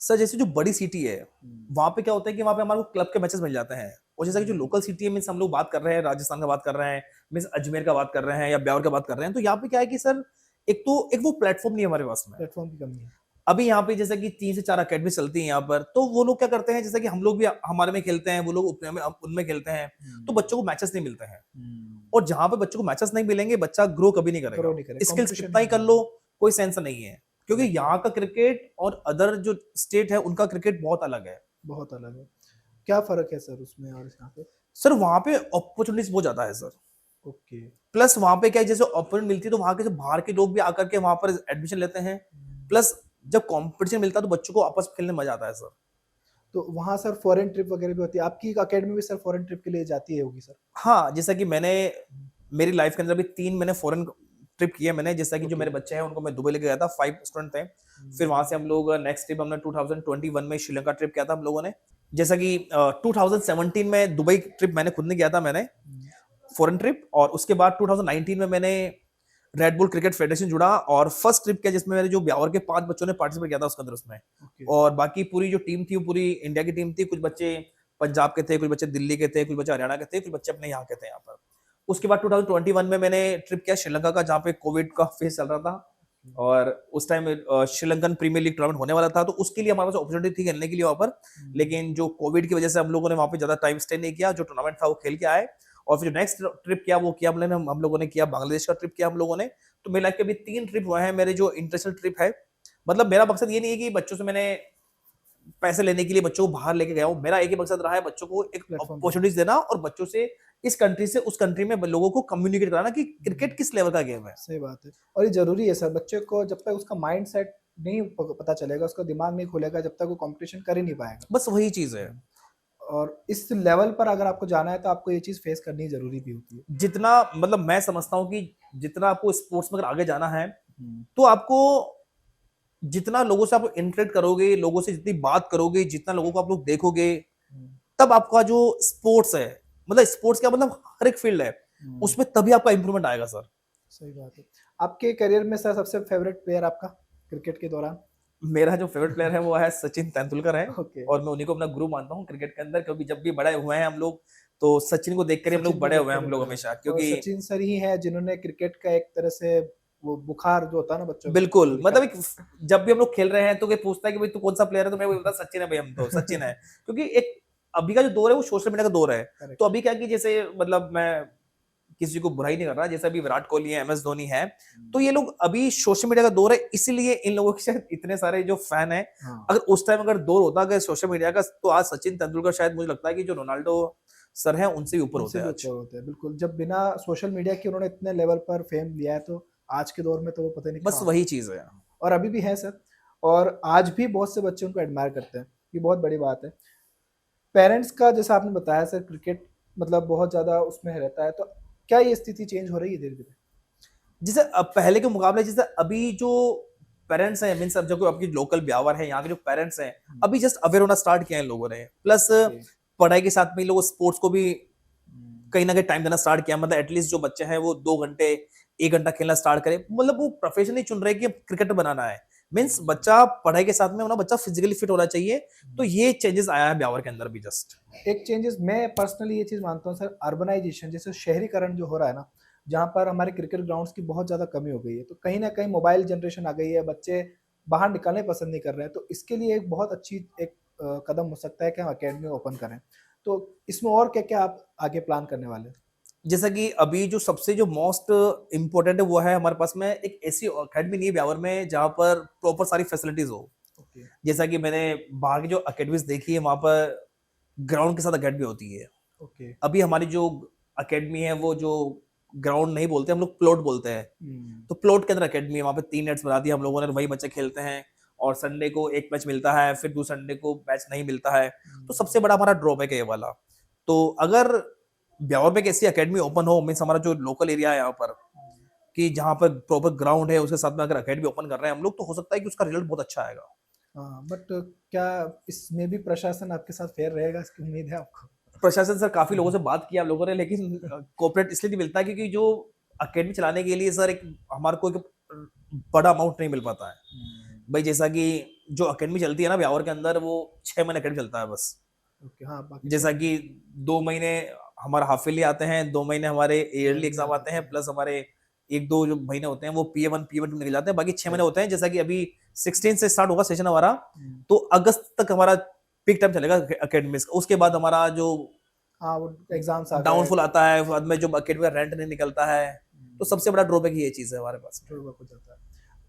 सर जैसे जो बड़ी सिटी है वहां पे क्या होता है कि वहां पे हमारे को क्लब के मैचेस मिल जाते हैं, और जैसे कि जो लोकल सिटी है, मीन्स हम लोग बात कर रहे हैं राजस्थान का बात कर रहे हैं, मीन्स अजमेर का बात कर रहे हैं या ब्यावर का बात कर रहे हैं, तो यहाँ पे क्या है कि सर एक वो प्लेटफॉर्म नहीं है हमारे पास में। प्लेटफॉर्म की कमी है। अभी यहाँ पे जैसे कि 3 से 4 अकेडमी चलती हैं यहाँ पर, तो वो लोग क्या करते हैं, जैसे कि हम लोग भी हमारे में खेलते हैं, वो लोग अपने में उनमें खेलते हैं, तो बच्चों को मैचेस नहीं मिलते हैं। और जहां पे बच्चों को मैचेस नहीं मिलेंगे, बच्चा ग्रो कभी नहीं Grow नहीं करेगा, करेगा, स्किल्स competition कितना ही नहीं कर लो कोई सेंस नहीं है, क्योंकि यहाँ का क्रिकेट और अदर जो स्टेट है उनका क्रिकेट बहुत अलग है। बहुत अलग है। क्या फर्क है सर उसमें और यहाँ पे? सर वहां पे अपॉर्चुनिटीज बहुत ज्यादा है सर, ओके। प्लस वहां पे क्या है, जैसे अपॉर्चुनिटी मिलती है तो वहां के जो बाहर के लोग भी आकर के वहां पर एडमिशन लेते हैं, प्लस जब कंपटीशन मिलता है तो बच्चों को आपस में खेलने में मजा आता है सर। तो वहाँ सर फॉरेन ट्रिप वगैरह भी होती है, आपकी अकेडमी भी सर फॉरेन ट्रिप के लिए जाती है होगी सर? हाँ, जैसा कि मेरी लाइफ के अंदर भी 3 मैंने फॉरेन ट्रिप किए मैंने, जैसा कि जो Okay. मेरे बच्चे हैं उनको मैं दुबई लेके गया था, 5 स्टूडेंट थे। फिर वहां से हम लोग नेक्स्ट ट्रिप हमने 2021 में श्रीलंका ट्रिप किया था हम लोगों ने। जैसा कि 2017 में दुबई ट्रिप मैंने खुद ने किया था मैंने, फॉरेन ट्रिप, और उसके बाद 2019 में मैंने रेड बुल क्रिकेट फेडरेशन जुड़ा और फर्स्ट ट्रिप किया जिसमें मेरे जो ब्यावर के 5 बच्चों ने पार्टिसिपेट किया था उसके अंदर उसमें। Okay. और बाकी पूरी जो टीम थी वो पूरी इंडिया की टीम थी, कुछ बच्चे पंजाब के थे, कुछ बच्चे दिल्ली के थे, कुछ बच्चे हरियाणा के थे, कुछ बच्चे अपने यहाँ के थे यहाँ पर। उसके बाद 2021 में मैंने ट्रिप किया श्रीलंका का, जहाँ पे कोविड का फेज चल रहा था और उस time Sri Lankan premier league tournament होने वाला था, तो उसके लिए हमारे पास अपॉर्चुनिटी थी खेलने के लिए वहां पर, लेकिन जो कोविड की वजह से हम लोगों ने वहां पे ज्यादा टाइम स्टे नहीं किया, जो टूर्नामेंट था वो खेल के आए। और फिर नेक्स्ट ट्रिप किया वो किया हम लोगों ने किया बांग्लादेश का ट्रिप किया हम लोगों ने। तो मेरे लाइफ के अभी 3 ट्रिप हुए हैं मेरे जो इंटरनेशनल ट्रिप है। मतलब मेरा मकसद ये नहीं है कि बच्चों से मैंने पैसे लेने के लिए बच्चों को बाहर लेके गया हूँ, मेरा एक ही मकसद रहा है बच्चों को एक Platform अपॉर्चुनिटीज देना और बच्चों से इस कंट्री से उस कंट्री में लोगों को कम्युनिकेट कराना कि क्रिकेट किस लेवल का गेम है। सही बात है। और ये जरूरी है सर, बच्चे को जब तक उसका माइंड सेट नहीं पता चलेगा, उसका दिमाग नहीं खुलेगा, जब तक वो कंपटीशन कर ही नहीं पाएगा। बस वही चीज है। और इस लेवल पर अगर आपको जाना है तो आपको ये चीज फेस करनी जरूरी भी होती है। जितना मतलब मैं समझता हूँ कि जितना आपको स्पोर्ट्स में अगर आगे जाना है तो आपको जितना लोगों से आप इंटरेक्ट करोगे, लोगों से जितनी बात करोगे, जितना लोगों को आप लोग देखोगे, तब आपका जो स्पोर्ट्स है, मतलब स्पोर्ट्स क्या मतलब हर एक फील्ड है, उसमें तभी आपका इंप्रूवमेंट आएगा सर। सही बात है। आपके करियर में सर सबसे फेवरेट प्लेयर आपका क्रिकेट के दौरान? मेरा जो फेवरेट प्लेयर है वो है सचिन तेंदुलकर है। Okay. और मैं उन्हीं को अपना गुरु मानता हूँ क्रिकेट के अंदर, क्योंकि जब भी बड़े हुए हैं हम लोग तो सचिन को देखकर ही हम लोग बड़े हुए हैं हम लोग हमेशा, क्योंकि सचिन सर ही है जिन्होंने क्रिकेट का एक तरह से वो बुखार जो होता है ना बच्चों में, बिल्कुल, मतलब एक जब भी हम लोग खेल रहे हैं तो कोई पूछता है कि भाई तू कौन सा प्लेयर है, तो मैं वही बोलता सचिन है भाई, हम तो सचिन है। क्योंकि एक अभी का जो दौर है वो सोशल मीडिया का दौर है। Correct. तो अभी क्या कि जैसे मतलब मैं किसी को बुराई नहीं कर रहा, जैसे अभी विराट कोहली है, MS धोनी है, तो ये लोग अभी सोशल मीडिया का दौर है, इसीलिए इन लोगों के शायद इतने सारे जो फैन है। हाँ। अगर उस टाइम अगर दौर होता अगर सोशल मीडिया का, तो आज सचिन तेंदुलकर शायद मुझे लगता है कि जो रोनाल्डो सर हैं उनसे भी ऊपर होते हैं आज। होते हैं बिल्कुल। जब बिना सोशल मीडिया के उन्होंने इतने लेवल पर फेम लिया है, तो आज के दौर में तो वो पता नहीं बस कहाँ। वही चीज है। और अभी भी है सर, और आज भी बहुत से बच्चे उनको एडमायर करते हैं, ये बहुत बड़ी बात है। पेरेंट्स का जैसा आपने बताया सर, क्रिकेट मतलब बहुत ज्यादा उसमें रहता है, तो क्या ये स्थिति चेंज हो रही है धीरे धीरे? जैसे अब पहले के मुकाबले, जैसे अभी जो पेरेंट्स हैं, मीन सब जो आपकी लोकल ब्यावर है, यहाँ के जो पेरेंट्स हैं अभी जस्ट अवेयर होना स्टार्ट किया है इन लोगों ने, प्लस पढ़ाई के साथ में इन लोगों स्पोर्ट्स को भी कहीं ना कहीं टाइम देना स्टार्ट किया। मतलब एटलीस्ट जो बच्चे हैं वो 2 घंटे 1 घंटा खेलना स्टार्ट करें, मतलब वो प्रोफेशन नहीं चुन रहे कि क्रिकेट बनाना है, मीन्स बच्चा पढ़ाई के साथ में होना, बच्चा फिजिकली फिट होना चाहिए। तो ये चेंजेस आया है ब्यावर के अंदर भी। जस्ट एक चेंजेस मैं पर्सनली ये चीज मानता हूँ सर, अर्बनाइजेशन जैसे शहरीकरण जो हो रहा है ना, जहाँ पर हमारे क्रिकेट ग्राउंड्स की बहुत ज्यादा कमी हो गई है, तो कहीं ना कहीं मोबाइल जनरेशन आ गई है, बच्चे बाहर निकलने पसंद नहीं कर रहे हैं। तो इसके लिए एक बहुत अच्छी एक कदम हो सकता है कि हम अकेडमी ओपन करें। तो इसमें और क्या क्या आप आगे प्लान करने वाले हैं? जैसा कि अभी जो सबसे जो मोस्ट इम्पोर्टेंट है वो है हमारे पास में एक ऐसी अकेडमी नहीं है ब्यावर में जहाँ पर प्रॉपर सारी फैसिलिटीज हो। Okay. जैसा कि मैंने बाहर की जो अकेडमीज देखी है वहां पर ग्राउंड के साथ अकेडमी होती है। Okay. अभी हमारी जो अकेडमी है वो जो ग्राउंड नहीं बोलते हम लोग, प्लॉट बोलते हैं। तो प्लॉट के अंदर अकेडमी है, वहाँ पे 3 नेट्स बना दी हम लोगों ने, वही बच्चे खेलते हैं और संडे को एक मैच मिलता है, फिर दूसरे संडे को मैच नहीं मिलता है। तो सबसे बड़ा हमारा ड्रॉबैक है ये वाला। तो अगर ब्यावर में एक ऐसी अकेडमी ओपन हो, मीन्स हमारा जो लोकल एरिया है यहाँ पर, कि जहाँ पर प्रॉपर ग्राउंड है, उसके साथ में अगर अकेडमी ओपन कर रहे हैं हम लोग, तो हो सकता है कि उसका रिजल्ट बहुत अच्छा आएगा। हाँ, बट क्या इसमें भी प्रशासन आपके साथ फेयर रहेगा, इसकी उम्मीद है आपको? प्रशासन सर काफी लोगों से बात किया हम लोगों ने, लेकिन कोऑपरेट इसलिए नहीं मिलता क्योंकि जो अकेडमी चलाने के लिए सर एक हमारे को एक बड़ा अमाउंट नहीं मिल पाता है भाई। जैसा कि जो अकेडमी चलती है ना ब्यावर के अंदर, वो 6 महीने अकेडमी चलता है बस। ओके, हाँ, बाकी जैसा कि 2 महीने हमारा हाफ ईयरली आते हैं, 2 महीने हमारे ईयरली एग्जाम आते हैं, प्लस हमारे 1-2 जो महीने होते हैं वो P1 P2 निकल जाते हैं, बाकी 6 महीने होते हैं। जैसा कि अभी 16 से स्टार्ट होगा सेशन हमारा, तो अगस्त तक हमारा पीक टाइम चलेगा अकेडमी का। उसके बाद हमारा जो हाँ, वो एग्जाम्स आ गए, डाउनफॉल आता है, बाद में जो अकेडमी का रेंट नहीं निकलता है, तो सबसे बड़ा ड्रॉबैक ये चीज है हमारे पास। ड्रॉबैक हो जाता है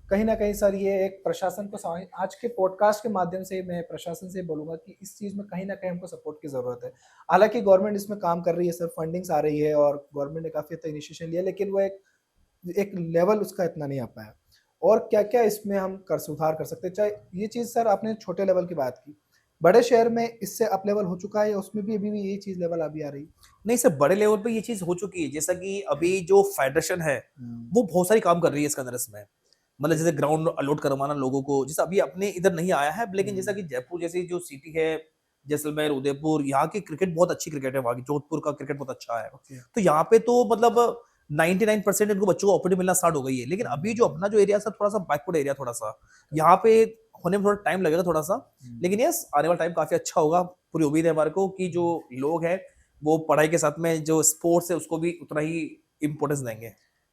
कहीं ना कहीं सर। ये एक प्रशासन को आज के पॉडकास्ट के माध्यम से मैं प्रशासन से बोलूंगा कि इस चीज में कहीं ना कहीं हमको सपोर्ट की जरूरत है। हालांकि गवर्नमेंट इसमें काम कर रही है सर, फंडिंग्स आ रही है और गवर्नमेंट ने काफी अच्छा इनिशिएशन लिया, लेकिन वो एक लेवल उसका इतना नहीं आ पाया। और क्या क्या इसमें हम सुधार कर सकते हैं? चाहे ये चीज सर आपने छोटे लेवल की बात की, बड़े शहर में इससे अप लेवल हो चुका है या उसमें भी अभी भी यही चीज लेवल अभी आ रही है? नहीं सर, बड़े लेवल पे ये चीज हो चुकी है। जैसा कि अभी जो फेडरेशन है वो बहुत सारी काम कर रही है इसके अंदर, इसमें मतलब जैसे ग्राउंड अलॉट करवाना लोगों को, जैसे अभी अपने इधर नहीं आया है, लेकिन जैसा कि जयपुर जैसी जो सिटी है, जैसलमेर, उदयपुर, यहाँ की क्रिकेट बहुत अच्छी क्रिकेट है, वहाँ की जोधपुर का क्रिकेट बहुत अच्छा है। Okay. तो यहाँ पे तो मतलब 99% इनको बच्चों को अपॉर्चुनिटी मिलना स्टार्ट हो गई है। लेकिन अभी जो अपना जो एरिया है थोड़ा सा बैकवर्ड एरिया, थोड़ा सा यहाँ पे होने में थोड़ा टाइम लगेगा थोड़ा सा, लेकिन यस आने वाला टाइम काफी अच्छा होगा। पूरी उम्मीद है हमारे को कि जो लोग हैं वो पढ़ाई के साथ में जो स्पोर्ट्स है उसको भी उतना ही इम्पोर्टेंस देंगे।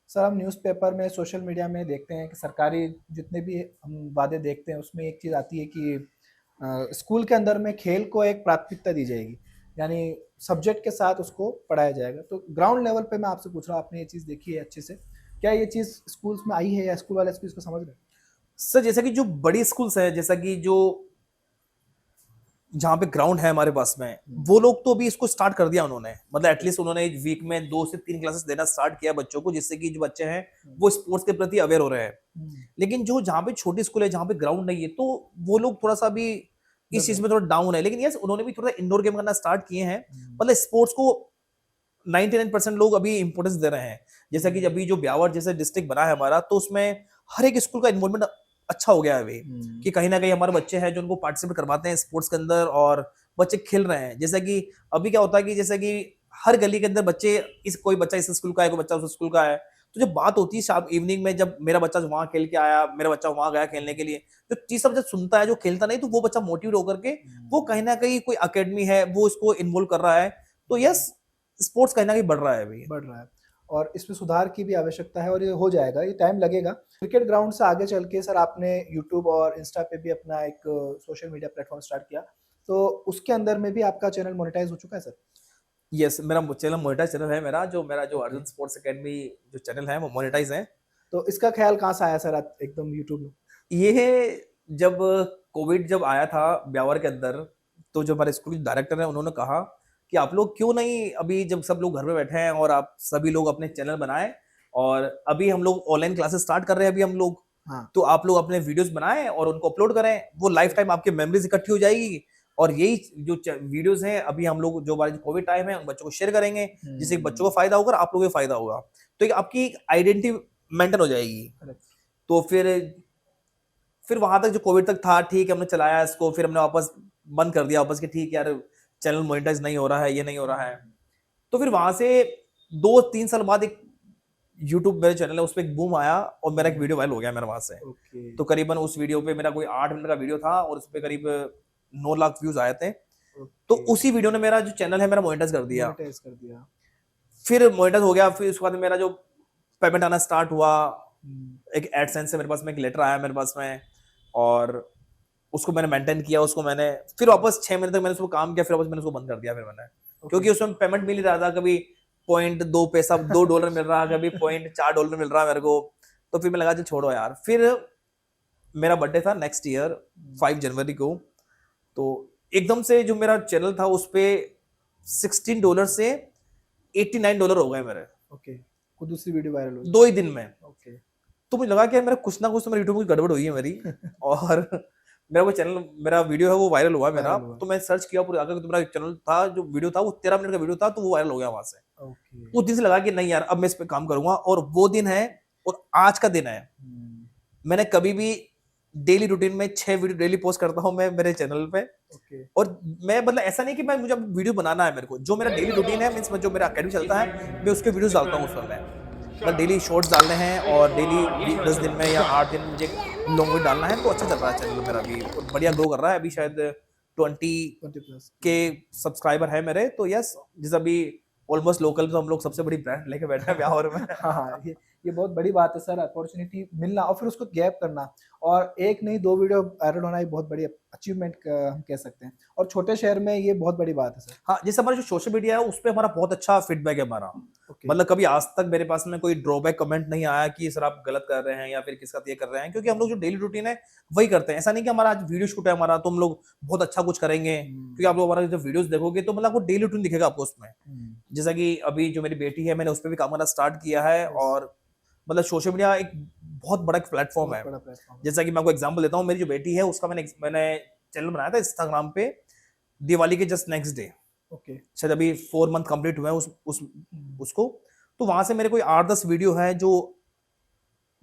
सर, हम न्यूज़पेपर में, सोशल मीडिया में देखते हैं कि सरकारी जितने भी हम वादे देखते हैं उसमें एक चीज़ आती है कि स्कूल के अंदर में खेल को एक प्राथमिकता दी जाएगी, यानी सब्जेक्ट के साथ उसको पढ़ाया जाएगा। तो ग्राउंड लेवल पे मैं आपसे पूछ रहा हूँ, आपने ये चीज़ देखी है अच्छे से, क्या ये चीज़ स्कूल्स में आई है या स्कूल वाले इस चीज़ को समझ रहे हैं? सर जैसा कि जो बड़ी स्कूल्स है, जैसा कि जो जहाँ पे ग्राउंड है हमारे पास में, वो लोग तो अभी इसको स्टार्ट कर दिया उन्होंने, मतलब एटलीस्ट उन्होंने वीक में 2 से 3 क्लासेस देना स्टार्ट किया बच्चों को, जिससे कि जो बच्चे हैं वो स्पोर्ट्स के प्रति अवेयर हो रहे हैं। लेकिन जो जहाँ पे छोटी स्कूल है, जहाँ पे ग्राउंड नहीं है, तो वो लोग थोड़ा सा भी इस चीज में थोड़ा डाउन है। लेकिन यस, उन्होंने भी थोड़ा इंडोर गेम करना स्टार्ट किए हैं, मतलब स्पोर्ट्स को 99% लोग अभी इंपोर्टेंस दे रहे हैं। जैसा कि अभी जो ब्यावर जैसे डिस्ट्रिक्ट बना है हमारा, तो उसमें हर एक स्कूल का इन्वॉल्वमेंट अच्छा हो गया है अभी, कि कहीं ना कहीं हमारे बच्चे हैं जो उनको पार्टिसिपेट करवाते हैं स्पोर्ट्स के अंदर और बच्चे खेल रहे हैं। जैसा कि अभी क्या होता है कि जैसा कि हर गली के अंदर बच्चे, कोई बच्चा इस स्कूल का है, कोई बच्चा उस स्कूल का है, तो जब बात होती है शाम इवनिंग में, जब मेरा बच्चा वहां खेल के आया, मेरा बच्चा वहां गया खेलने के लिए, जो चीज सब जब सुनता है, जो खेलता नहीं, तो वो बच्चा मोटिवेट होकर के वो कहीं ना कहीं कोई अकेडमी है वो उसको इन्वॉल्व कर रहा है। तो यस, स्पोर्ट्स कहीं ना कहीं बढ़ रहा है अभी, बढ़ रहा है और इसमें सुधार की भी आवश्यकता है और ये हो जाएगा, ये टाइम लगेगा। क्रिकेट ग्राउंड से आगे चल के सर आपने यूट्यूब और इंस्टा पे भी अपना एक सोशल मीडिया प्लेटफॉर्म स्टार्ट किया, तो उसके अंदर में भी आपका चैनल मोनेटाइज हो चुका है सर? यस, मेरा चैनल मोनेटाइज चैनल है, मेरा जो अर्जुन स्पोर्ट्स एकेडमी जो चैनल है वो मोनेटाइज है। तो इसका ख्याल कहाँ से आया सर आप एकदम यूट्यूब में? ये जब कोविड जब आया था ब्यावर के अंदर, तो जो हमारे स्कूल के डायरेक्टर हैं उन्होंने कहा कि आप लोग क्यों नहीं, अभी जब सब लोग घर में बैठे हैं और आप सभी लोग अपने चैनल बनाएं, और अभी हम लोग ऑनलाइन क्लासेस स्टार्ट कर रहे हैं अभी हम लोग, हाँ। तो आप लोग अपने वीडियोस बनाएं और उनको अपलोड करें, वो लाइफ टाइम आपकी मेमोरीज इकट्ठी हो जाएगी। और यही जो वीडियोस हैं अभी हम लोग जो हमारे कोविड टाइम है उन बच्चों को शेयर करेंगे, जिससे बच्चों को फायदा होगा, आप लोगों को फायदा होगा, तो एक आपकी आइडेंटिटी मेंटेन हो जाएगी। तो फिर वहां तक जो कोविड तक था, ठीक है, हमने चलाया इसको, फिर हमने वापस बंद कर दिया वापस कि ठीक यार चैनल मोनेटाइज नहीं हो रहा है, ये नहीं हो रहा है। तो फिर वहां से 2-3 साल बाद एक यूट्यूब मेरे चैनल है, उस पर एक बूम आया और मेरा एक वीडियो वायरल हो गया मेरे वहां से। तो करीबन उस वीडियो पे मेरा कोई 8 मिनट का वीडियो था और उस पर करीब 9 लाख व्यूज आए थे। तो उसी वीडियो ने मेरा जो चैनल है मेरा मोनेटाइज कर दिया। फिर मोनेटाइज हो गया, फिर उसके बाद मेरा जो पेमेंट आना स्टार्ट हुआ, एक एडसेंस से मेरे पास में एक लेटर आया मेरे पास में, और उसको मैंने मेंटेन किया, उसको मैंने फिर वापस 6 महीने तक मैंने उसको काम किया, फिर वापस मैंने उसको बंद कर दिया फिर मैंने, क्योंकि उसमें पेमेंट मिल ही रहा था, कभी $0.2 मिल रहा, कभी $0.4 मिल रहा मेरे को। तो फिर मैं लगा जो छोड़ो यार। फिर मेरा बर्थडे था नेक्स्ट ईयर 5 जनवरी को, तो एकदम से जो मेरा चैनल था उस पे $16 से $89 हो गए मेरे ओके, कोई दूसरी वीडियो वायरल हुई? 2 ही दिन में। ओके। तो मुझे लगा कि मेरा कुछ ना कुछ तो मेरे यूट्यूब में गड़बड़ हुई है मेरी और मेरा वो चैनल, मेरा वीडियो है वो वायरल हुआ मेरा। वायरल हुआ। तो मैं सर्च किया पूरा आकर, तो मेरा चैनल था, जो वीडियो था वो 13 मिनट का वीडियो था, तो वो वायरल हो गया वहां से। ओके। उस दिन से लगा कि नहीं यार, अब मैं इस पे काम करूंगा। और वो दिन है और आज का दिन है। मैंने कभी भी डेली रूटीन में 6 वीडियो डेली पोस्ट करता हूँ मैं मेरे चैनल पे। ओके। और मैं मतलब ऐसा नहीं कि मैं, मुझे वीडियो बनाना है मेरे को, जो मेरा डेली रूटीन है, मींस जो मेरा एकेडमी चलता है, मैं उसके वीडियोस डालता हूँ उसमें। मैं डेली शॉर्ट्स डालने हैं और डेली 10 दिन में या 8 दिन मुझे लॉन्ग वीडियो डालना है। तो अच्छा चल रहा है चैनल मेरा भी, और बढ़िया ग्रो कर रहा है। अभी शायद 20 20+ के सब्सक्राइबर है मेरे। तो यस, जैसे अभी ऑलमोस्ट लोकल तो हम लोग सबसे बड़ी ब्रांड लेके बैठे हैं ब्यावर में। हाँ, ये बहुत बड़ी बात है सर, अपॉर्चुनिटी मिलना और फिर उसको गैप करना, और एक नहीं 2 वीडियो वायरल होना, ये बहुत बड़ी अचीवमेंट हम कह सकते हैं, और छोटे शहर में ये बहुत बड़ी बात है सर। हाँ, जैसे हमारा जो सोशल मीडिया है उस पे हमारा बहुत अच्छा फीडबैक है हमारा। ओके। मतलब कभी आज तक मेरे पास में कोई ड्रॉबैक कमेंट नहीं आया कि सर आप गलत कर रहे हैं या फिर किसका ये कर रहे हैं, क्योंकि हम लोग जो डेली रूटीन है वही करते हैं। ऐसा नहीं कि हमारा आज वीडियो शूट है हमारा तो हम लोग बहुत अच्छा कुछ करेंगे, क्योंकि आप लोग हमारा जो वीडियोस देखोगे तो मतलब आपको डेली रूटीन दिखेगा आपको उसमें। जैसा कि अभी जो मेरी बेटी है, मैंने उस पर भी काम करना स्टार्ट किया है। और मतलब सोशल मीडिया एक बहुत बड़ा प्लेटफॉर्म है। बड़ा प्लेटफॉर्म है। जैसा कि मैं आपको एग्जांपल देता हूँ, मेरी जो बेटी है उसका मैंने चैनल बनाया था इंस्टाग्राम पे दिवाली के जस्ट नेक्स्ट डे। ओके। शायद अभी 4 मंथ कंप्लीट हुए हैं उसको। तो वहां से मेरे कोई 8-10 वीडियो है जो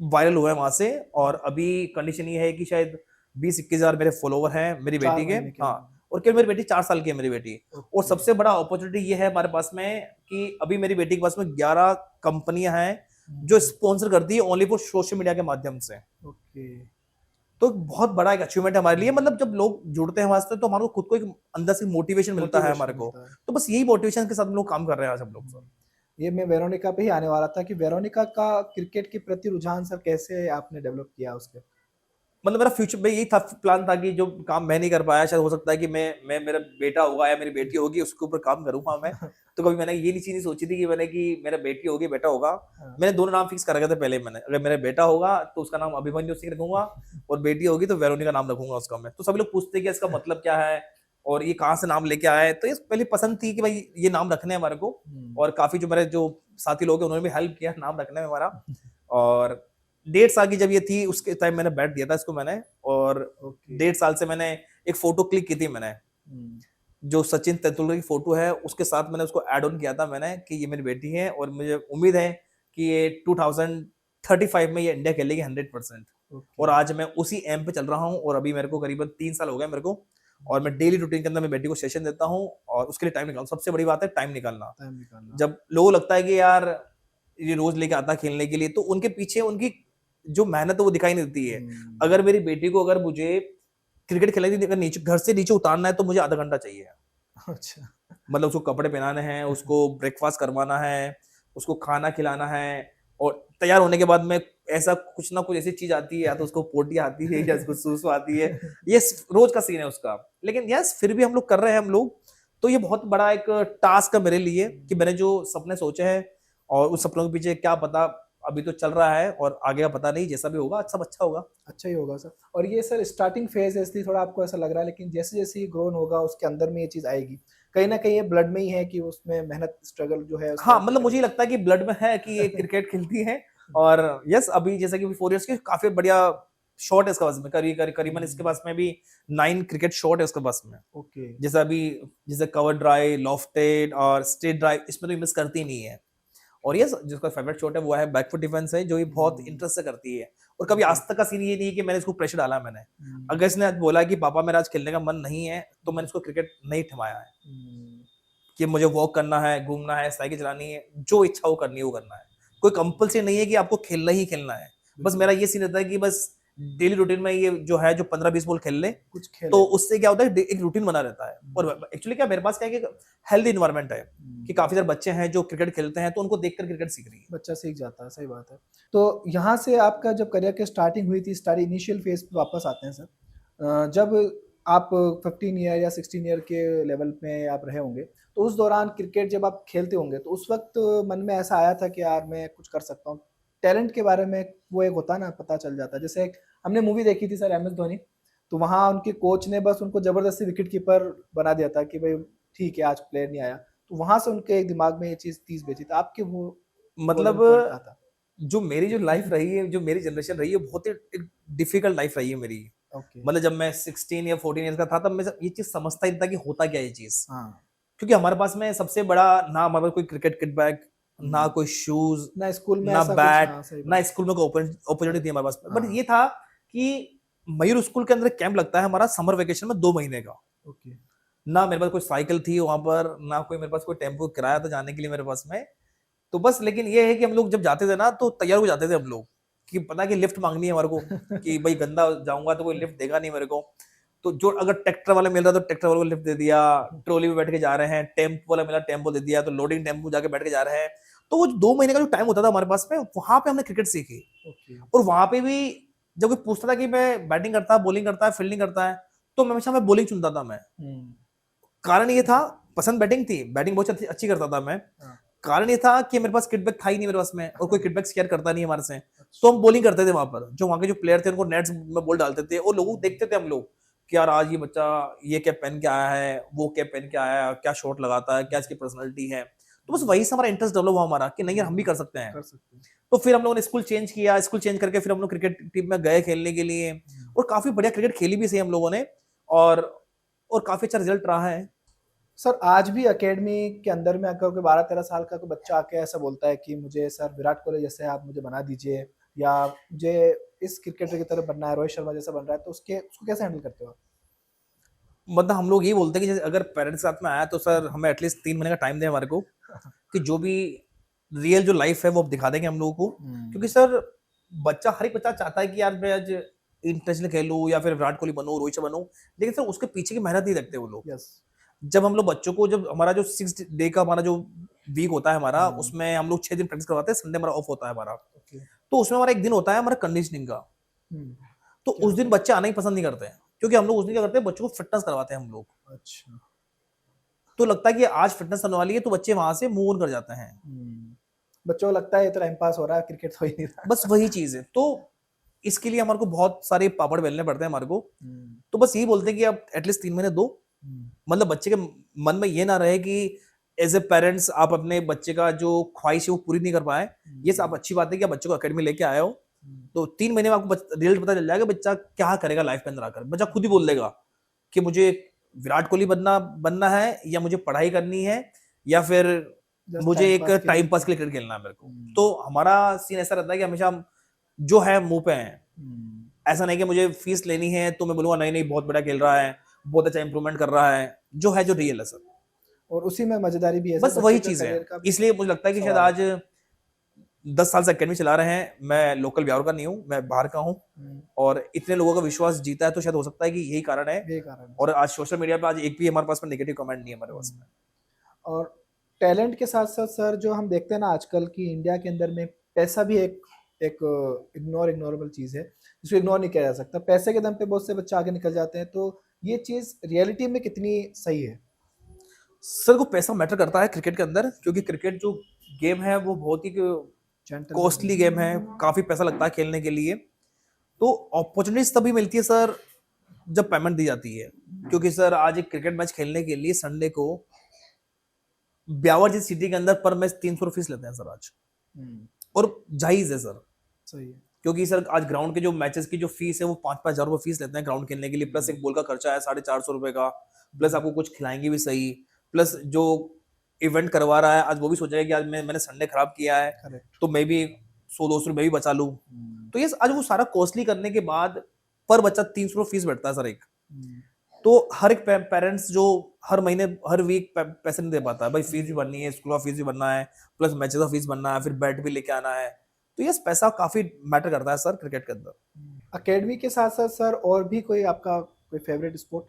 वायरल हुए हैं वहां से। और अभी कंडीशन ये है कि शायद 20-21 हजार मेरे फॉलोवर हैं मेरी 4 बेटी के। महीने के हाँ, अंदर। और केवल मेरी बेटी 4 साल की है मेरी बेटी। और ओके। सबसे बड़ा अपॉर्चुनिटी ये है हमारे पास में कि अभी मेरी बेटी के पास में 11 कंपनियां हैं जो स्पॉन्सर करती है ओनली फॉर सोशल मीडिया के माध्यम से। ओके। तो बहुत बड़ा एक अचीवमेंट है हमारे लिए। मतलब जब लोग जुड़ते हैं हमारे साथ तो हमारे को खुद को एक अंदर से मोटिवेशन मिलता है हमारे को। मिलता है। तो बस यही मोटिवेशन के साथ हम लोग काम कर रहे हैं आज हम लोग। ये मैं वेरोनिका पे ही आने वाला था कि वेरोनिका का क्रिकेट के प्रति रुझान सर कैसे आपने डेवलप किया उसके? मतलब मेरा फ्यूचर में यही था, प्लान था कि जो काम मैं नहीं कर पाया, शायद हो सकता है कि मैं मेरा बेटा होगा या मेरी बेटी होगी उसके ऊपर काम करूंगा मैं। तो कभी मैंने ये चीज नहीं सोची थी कि मेरा बेटी होगी बेटा होगा। हाँ। मैंने दोनों नाम फिक्स कर रखे थे पहले। मैंने, अगर मेरा बेटा होगा तो उसका नाम अभिमन्यु सिंह रखूंगा, और बेटी होगी तो वेरोनिका नाम रखूंगा उसका मैं। तो सभी लोग पूछते हैं कि इसका मतलब क्या है और ये कहाँ से नाम लेके आए। तो ये पहले पसंद थी कि भाई ये नाम रखने हैं हमारे को। और काफी जो मेरे जो साथी लोग हैं उन्होंने भी हेल्प किया नाम रखने में हमारा। और 1.5 साल की जब ये थी उसके टाइम मैंने बैठ दिया था इसको मैंने। और 1.5 साल से मैंने एक फोटो क्लिक की थी मैंने, जो सचिन तेंदुलकर की फोटो है उसके साथ मैंने उसको ऐड ऑन किया था मैंने कि ये मेरी बेटी है और मुझे उम्मीद है कि ये 2035 में ये इंडिया खेलेगी 100%। और आज मैं उसी एम पे चल रहा हूँ। और अभी मेरे को करीबन 3 साल हो गए मेरे को। और मैं डेली रूटीन के अंदर मैं बेटी को सेशन देता हूँ और उसके लिए टाइम निकालता हूँ। सबसे बड़ी बात है टाइम निकालना। जब लोगों को लगता है कि यार ये रोज लेके आता खेलने के लिए, तो उनके पीछे उनकी जो मेहनत है वो दिखाई नहीं देती है। अगर मेरी बेटी को, अगर मुझे क्रिकेट खेलने के लिए नीचे घर से नीचे उतारना है तो मुझे आधा घंटा चाहिए। अच्छा। मतलब उसको कपड़े पहनाने हैं, उसको ब्रेकफास्ट करवाना है, उसको खाना खिलाना है, और तैयार होने के बाद में ऐसा कुछ ना कुछ ऐसी चीज आती है, या तो उसको पोटी आती है या उसको सूसू आती है। ये रोज का सीन है उसका। लेकिन यस, फिर भी हम लोग कर रहे हैं हम लोग। तो ये बहुत बड़ा एक टास्क है मेरे लिए कि मैंने जो सपने सोचे हैं और उस सपनों के पीछे क्या पता अभी तो चल रहा है और आगे का पता नहीं, जैसा भी होगा सब अच्छा होगा। अच्छा ही होगा सर। और ये सर स्टार्टिंग फेज है इसलिए थोड़ा आपको ऐसा लग रहा है, लेकिन जैसे जैसे ये ग्रोन होगा उसके अंदर में ये चीज आएगी। कहीं ना कहीं ये ब्लड में ही है कि उसमें मेहनत स्ट्रगल जो है। हाँ, मतलब मुझे लगता है कि ब्लड में है कि ये क्रिकेट खेलती है। और यस, अभी जैसे कि 4 इयर्स की काफी बढ़िया शॉट है इसके पास में। करीबन इसके पास में भी 9 क्रिकेट शॉट है इसके पास में। ओके। जैसे अभी जैसे कवर ड्राइव, लॉफ्टेड और स्ट्रेट ड्राइव, इसमें तो मिस करती नहीं है। और ये जिसका फेवरेट शॉट है वो है बैकफुट डिफेंस है, जो ये बहुत इंटरेस्ट से करती है। और कभी आज तक का सीन ये नहीं है कि मैंने इसको प्रेशर डाला। मैंने अगर इसने आज बोला कि पापा मेरा आज खेलने का मन नहीं है, तो मैंने इसको क्रिकेट नहीं थमाया है कि मुझे वॉक करना है, घूमना है, साइकिल चलानी है, जो इच्छा वो करनी है वो करना है। कोई कंपल्सरी नहीं है कि आपको खेलना ही खेलना है। बस मेरा ये सीन रहता है कि बस डेली रूटीन में ये जो है जो 15-20 बॉल खेल ले, कुछ खेले। तो उससे क्या होता है एक रूटीन बना रहता है। और एक्चुअली क्या मेरे पास क्या है कि हेल्दी इन्वायरमेंट है कि काफी सारे बच्चे हैं जो क्रिकेट खेलते हैं, तो उनको देखकर क्रिकेट सीख रही है। बच्चा सीख जाता है, सही बात है। तो यहाँ से आपका जब करियर की स्टार्टिंग हुई थी, इनिशियल फेज पे वापस आते हैं सर। जब आप 15 ईयर या 16 ईयर के लेवल में आप रहे होंगे, तो उस दौरान क्रिकेट जब आप खेलते होंगे तो उस वक्त मन में ऐसा आया था कि यार मैं कुछ कर सकता हूँ? टैलेंट के बारे में वो एक होता ना, पता चल जाता है। जैसे एक हमने मूवी देखी थी सर MS धोनी, तो वहाँ उनके कोच ने बस उनको जबरदस्ती विकेट कीपर बना दिया था कि भाई ठीक है आज प्लेयर नहीं आया। तो वहां से उनके दिमाग में ये चीज 30 बेची, तो आपके वो मतलब golden point कहाँ था? जो मेरी जो लाइफ रही है, जो मेरी जनरेशन रही है, बहुत ही एक डिफिकल्ट लाइफ रही है मेरी। ओके। मतलब जब मैं 16 या 14 ईयर्स का था, तब मैं ये चीज समझता ही नहीं था कि होता क्या है ये चीज। हाँ। क्योंकि हमारे पास में सबसे बड़ा ना हमारे पास कोई क्रिकेट किट बैग, ना कोई शूज, ना स्कूल में ना ऐसा कुछ, बैट, हाँ सही ना बात। स्कूल में कोई अपॉर्चुनिटी थी हमारे पास। बट हाँ। ये था कि मयूर स्कूल के अंदर कैंप लगता है हमारा समर वेकेशन में 2 महीने का। ओके। ना मेरे पास कोई साइकिल थी वहां पर, ना कोई मेरे पास कोई टेम्पो किराया था जाने के लिए मेरे पास में। तो बस लेकिन ये है कि हम लोग जब जाते थे ना, तो तैयार हो जाते थे हम लोग कि पता कि लिफ्ट मांगनी है हमारे को, कि भाई गंदा जाऊंगा तो कोई लिफ्ट देगा नहीं मेरे को। तो जो अगर ट्रैक्टर वाला मिल रहा तो ट्रैक्टर वाले को लिफ्ट दे दिया, ट्रॉली में बैठ के जा रहे हैं, टेम्पो वाला मिला टेम्पो दे दिया, तो लोडिंग टेम्पो जाके बैठ के जा रहे हैं। तो वो 2 महीने का जो टाइम होता था हमारे पास में, वहां पे हमने क्रिकेट सीखी। ओके। और वहां पे भी जब कोई पूछता था कि मैं बैटिंग करता है, बॉलिंग करता है, फील्डिंग करता है, तो मैं हमेशा मैं बॉलिंग चुनता था मैं। कारण ये था, पसंद बैटिंग थी, बैटिंग बहुत अच्छी अच्छी करता था मैं। हाँ। कारण ये था कि मेरे पास किटबैक था ही नहीं मेरे पास में, और कोई किटबैक शेयर करता नहीं हमारे से। अच्छा। तो हम बॉलिंग करते थे वहां पर, जो वहां के जो प्लेयर थे उनको नेट्स में बॉल डालते थे, और लोगों को देखते थे हम लोग कि यार आज ये बच्चा ये कैप पहन के आया है, वो कैप पहन के आया है, क्या शॉट लगाता है, क्या इसकी पर्सनैलिटी है। तो बस वही से हमारा इंटरेस्ट डेवलप हुआ हमारा कि नहीं यार हम भी कर सकते हैं। कर सकते हैं। तो फिर हम लोगों ने स्कूल चेंज किया, स्कूल चेंज करके फिर हम लोग क्रिकेट टीम में गए खेलने के लिए, और काफी बढ़िया क्रिकेट खेली भी सही हम लोगों ने, और काफी अच्छा रिजल्ट रहा है। सर आज भी एकेडमी के अंदर में अगर कोई 12-13 साल का कोई बच्चा आके ऐसा बोलता है कि मुझे सर विराट कोहली जैसे आप मुझे बना दीजिए, या मुझे इस क्रिकेटर की तरह बनना है, रोहित शर्मा जैसा बन रहा है, तो उसको कैसे हैंडल करते हो आप? मतलब हम लोग ये बोलते हैं कि जैसे अगर पेरेंट्स साथ में आया तो सर हमें एटलीस्ट 3 महीने का टाइम दें हमारे को, कि जो भी रियल जो लाइफ है वो दिखा देंगे हम लोगों को। क्योंकि सर बच्चा, हर एक बच्चा चाहता है कि यार मैं आज इंटरनेशनल खेलूं या फिर विराट कोहली बनूं, रोहित शर्मा बनूं, लेकिन सर उसके पीछे की मेहनत नहीं देखते वो लोग। यस। जब हम लोग बच्चों को, जब हमारा जो 6 डे का हमारा जो वीक होता है हमारा, उसमें हम लोग 6 दिन प्रैक्टिस करवाते हैं, संडे हमारा ऑफ होता है हमारा। ओके। तो उसमें हमारा एक दिन होता है हमारा कंडीशनिंग का। तो क्या उस दिन होता बच्चे आना ही पसंद नहीं करते हैं, क्योंकि हम लोग उस दिन क्या करते हैं, बच्चों को फिटनेस करवाते हैं हम लोग। है? अच्छा। तो लगता है कि आज फिटनेस करने वाली है, तो बच्चे वहां से मूव ऑन कर जाते हैं। बच्चों को लगता है ये तो टाइम पास हो रहा है, क्रिकेट हो ही नहीं रहा। बस वही चीज है। तो इसके लिए हमारे को बहुत सारे पापड़ बेलने पड़ते हैं हमारे को। तो बस यही बोलते हैं कि आप एटलीस्ट 3 महीने दो, मतलब बच्चे के मन में ये ना रहे कि एज ए पेरेंट्स आप अपने बच्चे का जो ख्वाहिश है वो पूरी नहीं कर पाए। ये सब अच्छी बात है कि आप बच्चे को अकेडमी लेके आए हो, तो 3 महीने में आपको रिजल्ट पता चल जाएगा बच्चा क्या करेगा लाइफ के अंदर आकर। बच्चा खुद ही बोल देगा कि मुझे विराट कोहली बनना है, या मुझे पढ़ाई करनी है, या फिर Just मुझे time एक pass के लिए टाइम पास के लिए क्रिकेट खेलना है मेरे को। तो हमारा सीन ऐसा रहता है कि हमेशा हम जो है मुंह पे हैं। ऐसा नहीं कि मुझे फीस लेनी है तो मैं बोलूंगा नहीं नहीं बहुत बड़ा खेल रहा है, बहुत अच्छा इंप्रूवमेंट कर रहा है, जो है जो रियल है सर। और उसी में मजेदारी भी है सर, बस बच्चे वही का चीज है। करियर का भी इसलिए मुझे लगता है कि शायद सवाल आज 10 साल से अकेडमी चला रहे हैं, मैं लोकल ब्यावर का नहीं हूँ, मैं बाहर का हूँ, और इतने लोगों का विश्वास जीता है, तो शायद हो सकता है कि यही कारण है। यही कारण है। और आज सोशल मीडिया पे आज एक भी हमारे पास में नेगेटिव कमेंट नहीं है हमारे पास में। और टैलेंट के साथ साथ सर जो हम देखते हैं ना आजकल की इंडिया के अंदर में, पैसा भी एक एक इग्नोरेबल चीज है, जिसको इग्नोर नहीं किया जा सकता। पैसे के दम पे बहुत से बच्चे आगे निकल जाते हैं, तो ये चीज रियलिटी में कितनी सही है? सर को पैसा मैटर करता है क्रिकेट के अंदर, क्योंकि क्रिकेट जो गेम है वो बहुत ही कॉस्टली गेम है, काफी पैसा लगता है खेलने के लिए। तो अपॉर्चुनिटीज तभी मिलती है सर जब पेमेंट दी जाती है। क्योंकि सर आज एक क्रिकेट मैच खेलने के लिए संडे को ब्यावर जिस सिटी के अंदर पर मैच 300 रुपये फीस लेते हैं सर आज, और जायज है सर। सही है। क्योंकि सर आज ग्राउंड के जो मैचेस की जो फीस है वो 5-5 हजार रुपये फीस लेते हैं ग्राउंड खेलने के लिए, प्लस एक बॉल का खर्चा है 450 रुपए का, प्लस आपको कुछ खिलाएंगे भी सही, प्लस जो इवेंट करवा रहा है आज वो भी सोचेगा कि आज मैंने संडे खराब किया है, करेक्ट। तो मैं भी 100-200 रुपए भी बचा लूं। तो ये आज वो सारा कॉस्टली करने के बाद पर बच्चा 300 रुपये फीस बैठता है सर एक। तो हर एक पेरेंट्स जो हर महीने हर वीक पैसे नहीं दे पाता है, भाई फीस भी भरनी है, स्कूल का फीस भी भरना है, प्लस मैचेस का फीस भरना है, फिर बैट भी लेके आना है। तो ये पैसा काफी मैटर करता है सर क्रिकेट के अंदर। एकेडमी के साथ साथ सर और भी कोई आपका कोई फेवरेट स्पोर्ट?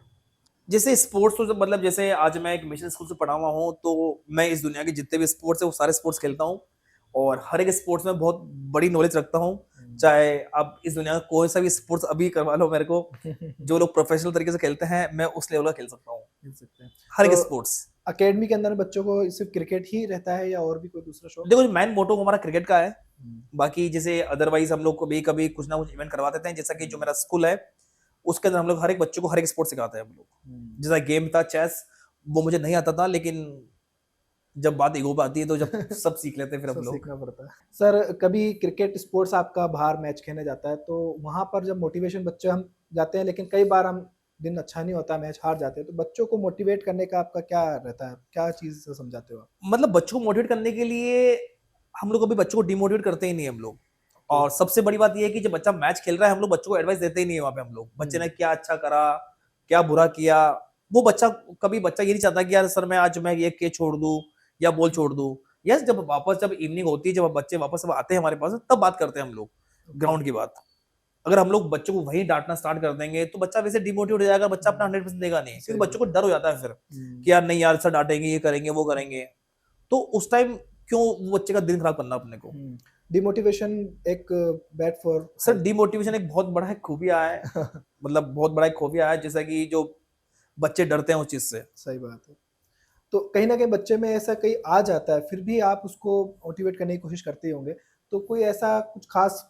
जैसे स्पोर्ट्स तो मतलब जैसे आज मैं एक मिशन स्कूल से पढ़ा हुआ हूँ, तो मैं इस दुनिया के जितने भी स्पोर्ट्स है वो सारे स्पोर्ट्स खेलता हूँ, और हर एक स्पोर्ट्स में बहुत बड़ी नॉलेज रखता हूँ। चाहे आप इस दुनिया का कोई सा भी स्पोर्ट्स अभी करवा लो मेरे को, जो लोग प्रोफेशनल तरीके से खेलते हैं मैं उस लेवल का खेल सकता हूँ, खेल सकते हैं हर एक तो स्पोर्ट्स। एकेडमी के अंदर बच्चों को सिर्फ क्रिकेट ही रहता है या और भी कोई दूसरा शौक? देखो मेन मोटो हमारा क्रिकेट का है, बाकी जैसे अदरवाइज हम लोग को भी कभी कुछ ना कुछ इवेंट करवा देते हैं। जैसा कि जो मेरा स्कूल है उसके अंदर हम लोग हर एक बच्चों को हर एक स्पोर्ट सिखाते हैं हम लोग। जैसा गेम था चेस, वो मुझे नहीं आता था, लेकिन जब बात ईगो पे आती है तो जब सब सीख लेते हैं फिर हम सब लोग। सीखना पड़ता है। सर कभी क्रिकेट स्पोर्ट्स आपका बाहर मैच खेलने जाता है तो वहाँ पर जब मोटिवेशन बच्चे हम जाते हैं, लेकिन कई बार हम दिन अच्छा नहीं होता, मैच हार जाते हैं, तो बच्चों को मोटिवेट करने का आपका क्या रहता है, क्या चीज़ से समझाते हो आप? मतलब बच्चों को मोटिवेट करने के लिए हम लोग कभी बच्चों को डिमोटिवेट करते ही नहीं हम लोग। और सबसे बड़ी बात ये है कि जब बच्चा मैच खेल रहा है हम लोग बच्चों को एडवाइस देते ही नहीं है वहाँ पे हम लोग। बच्चे ने क्या अच्छा करा, क्या बुरा किया, वो बच्चा कभी बच्चा ये नहीं चाहता कि यार सर मैं ये कैच छोड़ दूँ या बॉल छोड़ दूँ। यस, जब इवनिंग होती है, जब बच्चे वापस आते हैं हमारे पास, तब बात करते हैं हम लोग ग्राउंड की बात। अगर हम लोग बच्चों को वहीं डांटना स्टार्ट कर देंगे तो बच्चा वैसे डिमोटिवेट हो जाएगा, बच्चा अपना 100% देगा नहीं, सही क्योंकि बच्चों को डर हो जाता है फिर कि यार नहीं यार सर डांटेंगे, ये करेंगे, वो करेंगे। तो उस टाइम क्यों वो बच्चे का दिन खराब करना अपने को। डिमोटिवेशन एक बैड फॉर सर डिमोटिवेशन एक बहुत बड़ा एक खूबिया है, मतलब बहुत बड़ा एक खूबिया है, जैसा कि जो बच्चे डरते हैं उस चीज से। सही बात है। तो कहीं ना कहीं बच्चे में ऐसा कहीं आ जाता है, फिर भी आप उसको मोटिवेट करने की कोशिश करते ही होंगे, तो कोई ऐसा कुछ खास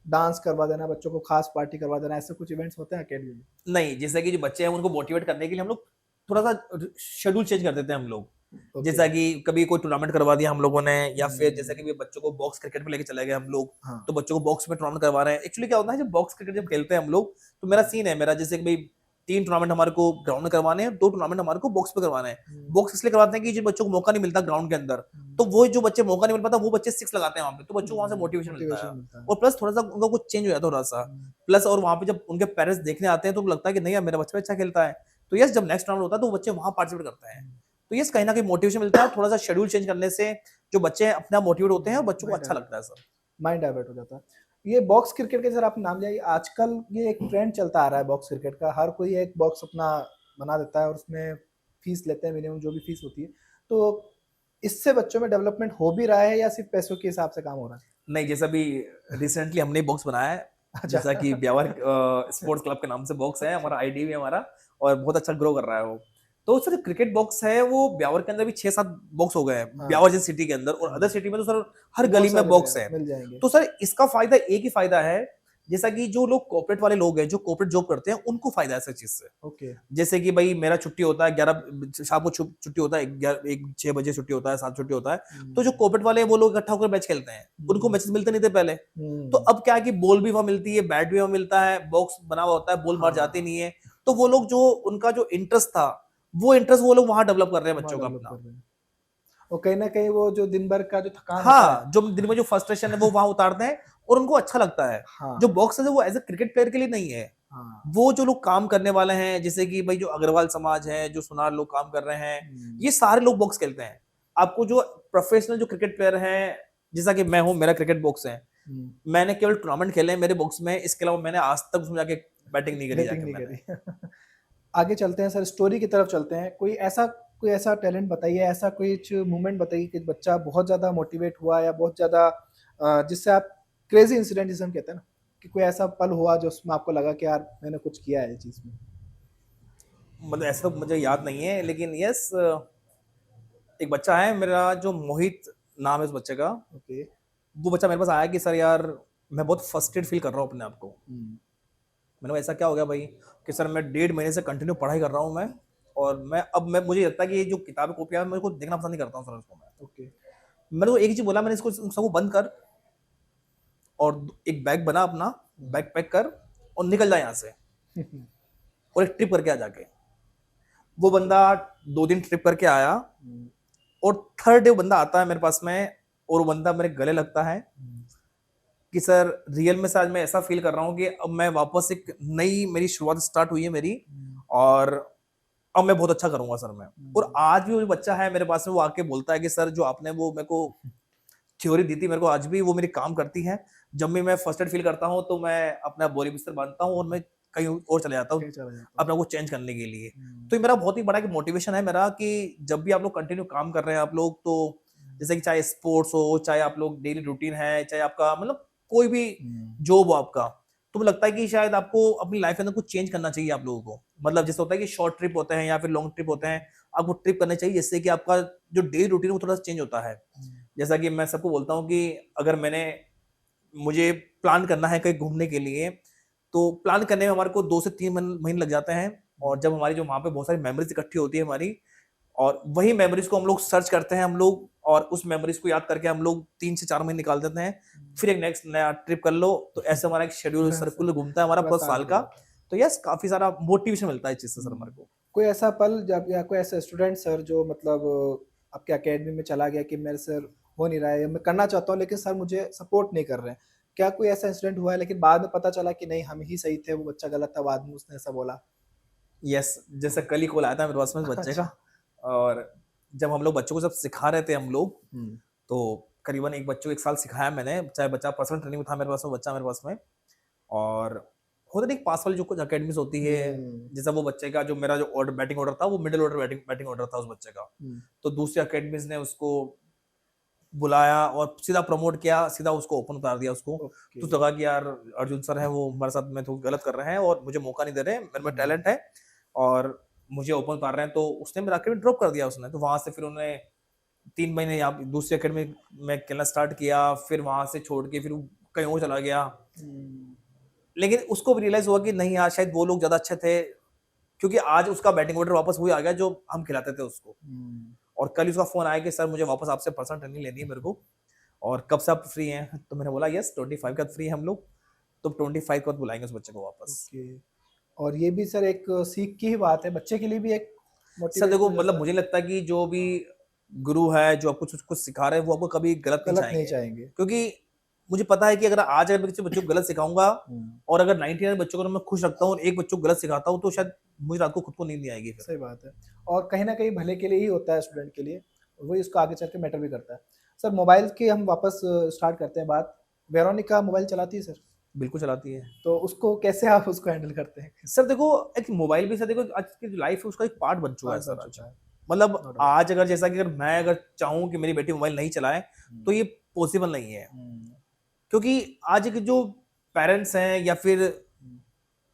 डांस करवा देना बच्चों को, खास पार्टी करवा देना, ऐसे कुछ इवेंट्स होते हैं अकेडमी में? नहीं, जैसा कि जो बच्चे हैं उनको मोटिवेट करने के लिए हम लोग थोड़ा सा शेड्यूल चेंज कर देते हैं हम लोग। ओके। जैसा कि कभी कोई टूर्नामेंट करवा दिया हम लोगों ने, या फिर जैसा हम्म, कि बच्चों को बॉक्स क्रिकेट में लेके चले गए हम लोग, हाँ तो बच्चों को बॉक्स में टूर्नामेंट करवा रहे हैं। एक्चुअली क्या होता है, जब बॉक्स क्रिकेट जब खेलते हैं हम लोग, तो मेरा सीन है, मेरा जैसे कि भाई 3 टूर्नामेंट हमारे को ग्राउंड में करवाने हैं, 2 टूर्नामेंट हमारे को बॉक्स पे करवाने हैं। बॉक्स इसलिए करवाते हैं कि जिन बच्चों को मौका नहीं मिलता ग्राउंड के अंदर, तो वो जो बच्चे मौका नहीं मिल पाता वो बच्चे 6 लगाते हैं वहां पे, तो बच्चों को वहां से मोटिवेशन मिलता है। मिलता है। और प्लस थोड़ा सा उनका कुछ चेंज हो जाता है थोड़ा सा। प्लस और वहां पे जब उनके पेरेंट्स देखने आते हैं तो लगता है कि नहीं यार मेरा बच्चा अच्छा खेलता है, तो यस जब नेक्स्ट राउंड होता है तो वो बच्चे वहां पार्टिसिपेट करते हैं। तो यस कहीं ना कहीं मोटिवेशन मिलता है, थोड़ा सा शेड्यूल चेंज करने से जो बच्चे अपना मोटिवेट होते हैं और बच्चों को अच्छा लगता है सर। माइंड डाइवर्ट हो जाता है। ये बॉक्स क्रिकेट के सर आपने नाम लिया, ये आजकल ये एक ट्रेंड चलता आ रहा है बॉक्स क्रिकेट का, हर कोई एक बॉक्स अपना बना देता है और उसमें फीस लेते हैं, मिनिमम जो भी फीस होती है। तो इससे बच्चों में डेवलपमेंट हो भी रहा है या सिर्फ पैसों के हिसाब से काम हो रहा है? नहीं, जैसा भी रिसेंटली हमने बॉक्स बनाया है, अच्छा। जैसा कि ब्यावर स्पोर्ट्स क्लब के नाम से बॉक्स है, हमारा आईडी भी है हमारा, और बहुत अच्छा ग्रो कर रहा है वो। तो सर क्रिकेट बॉक्स है वो ब्यावर के अंदर भी 6-7 बॉक्स हो गए हैं, हाँ। ब्यावर जैसी सिटी के अंदर, और अदर सिटी में तो सर हर बहुत गली में सारे बॉक्स है। मिल जाएंगे। तो सर इसका फायदा एक ही फायदा है, जैसा कि जो लोग कॉर्पोरेट वाले लोग हैं, जो कॉर्पोरेट जॉब करते हैं, उनको फायदा है इस चीज से। ओके। जैसे कि भाई मेरा छुट्टी होता है 11 शाम को, छुट्टी होता है 6 बजे छुट्टी होता है, 7 छुट्टी होता है, तो जो कॉर्पोरेट वाले हैं वो लोग इकट्ठा होकर मैच खेलते हैं, उनको मैचेस मिलते नहीं थे पहले। तो अब क्या है कि बॉल भी वहां मिलती है, बैट भी वहां मिलता है, बॉक्स बना हुआ होता है, बॉल बाहर जाती नहीं है, तो वो लोग जो उनका जो इंटरेस्ट था, वो इंटरेस्ट वो लोग वहां डेवलप कर रहे हैं बच्चों का अपना। और कहीं ना कहीं वो जो दिन भर का जो थकान होता है, हाँ, जो दिन में जो फ्रस्ट्रेशन है वो वहां उतारते हैं और उनको अच्छा लगता है। हाँ जो बॉक्स है वो एज ए क्रिकेट प्लेयर के लिए नहीं है, हाँ। वो जो लोग काम करने वाले हैं, जैसे कि भाई जो अग्रवाल समाज है, जो सुनार लोग काम कर रहे हैं, ये सारे लोग बॉक्स खेलते हैं। आपको जो प्रोफेशनल जो क्रिकेट प्लेयर हैं, जैसा कि मैं हूँ, मेरा क्रिकेट बॉक्स है, मैंने केवल टूर्नामेंट खेले हैं मेरे बॉक्स में, इसके अलावा मैंने आज तक उसमें जाके बैटिंग नहीं करी बैटिंग जाके नहीं मैंने। करी। आगे चलते हैं सर, स्टोरी की तरफ चलते हैं। कोई ऐसा टैलेंट बताइए, ऐसा कुछ मूवमेंट बताइए कि बच्चा बहुत ज्यादा मोटिवेट हुआ या बहुत ज्यादा जिससे आप क्रेजी इंसिडेंट जिसे हम कहते हैं ना, कि कोई ऐसा पल हुआ जो उसमें आपको लगा कि यार मैंने कुछ किया है इस चीज में। मतलब ऐसा तो मुझे याद नहीं है, लेकिन यस एक बच्चा है मेरा, जो मोहित नाम है उस बच्चे का। ओके। वो बच्चा मेरे पास आया कि सर यार मैं बहुत फ्रस्ट्रेटेड फील कर रहा हूँ अपने आप को। मैंने कहा ऐसा क्या हो गया भाई, कि सर मैं 1.5 महीने से कंटिन्यू पढ़ाई कर रहा हूँ मैं, और मैं मुझे लगता है कि ये जो किताब कॉपियां है मेरे को देखना पसंद नहीं करता हूँ सर उसको मैं। ओके। मैंने तो एक ही चीज बोला, मैंने इसको सबको बंद कर और एक बैग बना अपना, बैग पैक कर और निकल जा यहाँ से, और एक ट्रिप करके आ जाके। वो बंदा 2 दिन ट्रिप करके आया, और 3rd डे बंदा आता है मेरे पास में, और वो बंदा मेरे गले लगता है कि सर रियल में आज मैं ऐसा फील कर रहा हूँ कि अब मैं वापस एक नई मेरी शुरुआत स्टार्ट हुई है मेरी, और अब मैं बहुत अच्छा करूंगा सर मैं। और आज भी वो बच्चा है मेरे पास में, वो आके बोलता है कि सर जो आपने वो मेरे को थ्योरी दी थी, मेरे को आज भी वो मेरी काम करती है। जब भी मैं फ्रस्ट्रेट फील करता हूँ तो मैं अपना बोरी बिस्तर बांधता हूँ और मैं कहीं और चले जाता हूँ अपना को चेंज करने के लिए। तो ये मेरा बहुत ही बड़ा एक मोटिवेशन है मेरा, कि जब भी आप लोग कंटिन्यू काम कर रहे हैं आप लोग, तो जैसे कि चाहे स्पोर्ट्स हो, चाहे आप लोग डेली रूटीन है, चाहे आपका मतलब कोई भी जॉब हो आपका, तो मुझे लगता है कि शायद आपको अपनी लाइफ के अंदर कुछ चेंज करना चाहिए आप लोगों को। मतलब जैसे होता है कि शॉर्ट ट्रिप होते हैं या फिर लॉन्ग ट्रिप होते हैं, आपको ट्रिप करने चाहिए जिससे कि आपका जो डेली रूटीन है वो थोड़ा सा चेंज होता है। जैसा कि मैं सबको बोलता हूँ कि अगर मुझे प्लान करना है कहीं घूमने के लिए, तो प्लान करने में हमारे को 2 से 3 महीने लग जाते हैं, और जब हमारी जो वहाँ पे बहुत सारी मेमोरीज इकट्ठी होती है हमारी, और वही मेमोरीज को हम लोग सर्च करते हैं हम लोग, और उस मेमोरीज को याद करके हम लोग 3 से 4 महीने निकाल देते हैं, फिर एक नेक्स्ट नया ट्रिप कर लो। तो ऐसे हमारा एक शेड्यूल सर्कुलर घूमता है हमारा पूरा पूरा साल साल हो का। जाता है। तो यस, काफी सारा मोटिवेशन मिलता है इस चीज से सर हमारे को। कोई ऐसा पल जब, या कोई ऐसा स्टूडेंट सर जो मतलब आपके एकेडमी में चला गया कि मेरे सर हो नहीं रहा है, या मैं करना चाहता हूँ लेकिन सर मुझे सपोर्ट नहीं कर रहे हैं, क्या कोई ऐसा इंसिडेंट हुआ है लेकिन बाद में पता चला कि नहीं हम ही सही थे, वो बच्चा गलत था, बाद में उसने ऐसा बोला? यस, जैसे कल ही कॉल आया था मेरे पास में इस बच्चे का, अच्छा। और जब हम लोग बच्चों को जब सिखा रहे थे हम लोग, हम्म, तो करीबन एक बच्चे को 1 साल सिखाया मैंने, चाहे बच्चा पर्सनल ट्रेनिंग में था मेरे पास में, बच्चा मेरे पास में। और होता नहीं, पास वाली जो कुछ अकेडमीज होती है, जैसा वो बच्चे का जो मेरा जो ऑर्डर बैटिंग ऑर्डर था वो मिडिल ऑर्डर बैटिंग ऑर्डर था उस बच्चे का। हम्म, तो दूसरी अकेडमीज ने उसको बुलाया और सीधा प्रमोट किया, सीधा उसको ओपन उतार दिया उसको। ओके। तो लगा कि यार अर्जुन सर है वो हमारे साथ में तो गलत कर रहे हैं और मुझे मौका नहीं दे रहे हैं, मेरे में टैलेंट है और मुझे ओपन उतार रहे हैं। तो उसने मेरा अकेडमी ड्रॉप कर दिया उसने। तो वहां से फिर उन्होंने 3 महीने यहाँ दूसरी अकेडमी में खेलना स्टार्ट किया, फिर वहां से छोड़ के फिर वो कहीं और चला गया। हम्म, लेकिन उसको भी रियलाइज हुआ कि नहीं यार, शायद वो लोग ज्यादा अच्छे थे, क्योंकि आज उसका बैटिंग ऑर्डर वापस वही आ गया जो हम खिलाते थे उसको। और कल ही उसका फोन आया कि सर मुझे वापस आपसे पर्सनल ट्रेनिंग लेनी है मेरे को, और कब से आप फ्री हैं? तो मैंने बोला यस 25 का फ्री है हम लोग, तो 25 को बुलाएंगे उस बच्चे को वापस। ओके। और ये भी सर एक सीख की ही बात है, बच्चे के लिए भी एक सर देखो, मोटिवेशन हो मतलब जाता है। मुझे लगता है कि जो भी गुरु है जो आपको कुछ कुछ सिखा रहे हैं वो आपको कभी गलत नहीं गलत नहीं चाहेंगे, चाहेंगे। क्योंकि मुझे पता है कि अगर आज अगर मैं किसी बच्चों को गलत सिखाऊंगा और अगर 99 बच्चों को मैं खुश रखता हूँ और एक बच्चों को गलत सिखाता हूँ, तो शायद मुझे रात को खुद को नींद नहीं आएगी फिर। सही बात है। और कहीं ना कहीं भले के लिए ही होता है स्टूडेंट के लिए, वही उसको आगे चल के मैटर भी करता है। सर मोबाइल की हम वापस स्टार्ट करते हैं बात। वेरोनिका मोबाइल चलाती है सर, बिल्कुल चलाती है। तो उसको कैसे आप उसको हैंडल करते हैं? सर देखो, एक मोबाइल भी, सर देखो आज की जो लाइफ है उसका एक पार्ट बन चुका है पार्ट सर बन आज। चुका है। मतलब No doubt। आज अगर जैसा कि अगर मैं अगर चाहूँ कि मेरी बेटी मोबाइल नहीं चलाए तो ये पॉसिबल नहीं है, क्योंकि आज के जो पेरेंट्स हैं या फिर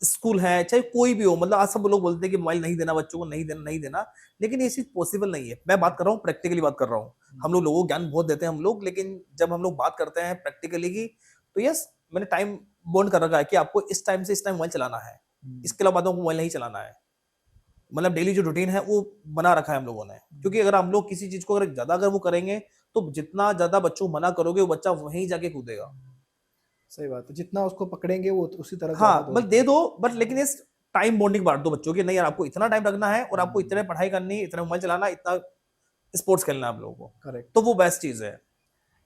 स्कूल है, चाहे कोई भी हो, मतलब आज सब लोग बोलते हैं कि मोबाइल नहीं देना बच्चों को, नहीं देना नहीं देना, लेकिन ये चीज पॉसिबल नहीं है। मैं बात कर रहा हूँ, प्रैक्टिकली बात कर रहा हूँ। हम लोग लोगों को ज्ञान बहुत देते हैं हम लोग, लेकिन जब हम लोग बात करते हैं प्रैक्टिकली की, तो यस मैंने टाइम बॉन्ड कर रखा है कि आपको इस टाइम से इस टाइम मोबाइल चलाना है, इसके अलावा बाद में मोबाइल नहीं चलाना है। मतलब डेली जो रूटीन है वो बना रखा है हम लोगों ने, क्योंकि अगर हम लोग किसी चीज को अगर ज्यादा अगर वो करेंगे तो जितना ज्यादा बच्चों को मना करोगे वो बच्चा वहीं जाके कूदेगा। सही बात है, जितना उसको पकड़ेंगे वो उसी तरह हाँ, ज्यादा मतलब दे दो, बट लेकिन इस टाइम बॉन्डिंग बांट दो बच्चों की, नहीं यार आपको इतना टाइम रखना है और आपको इतने पढ़ाई करनी है, इतना मोबाइल चलाना, इतना स्पोर्ट्स खेलना है आप लोगों को, करेक्ट। तो वो बेस्ट चीज है।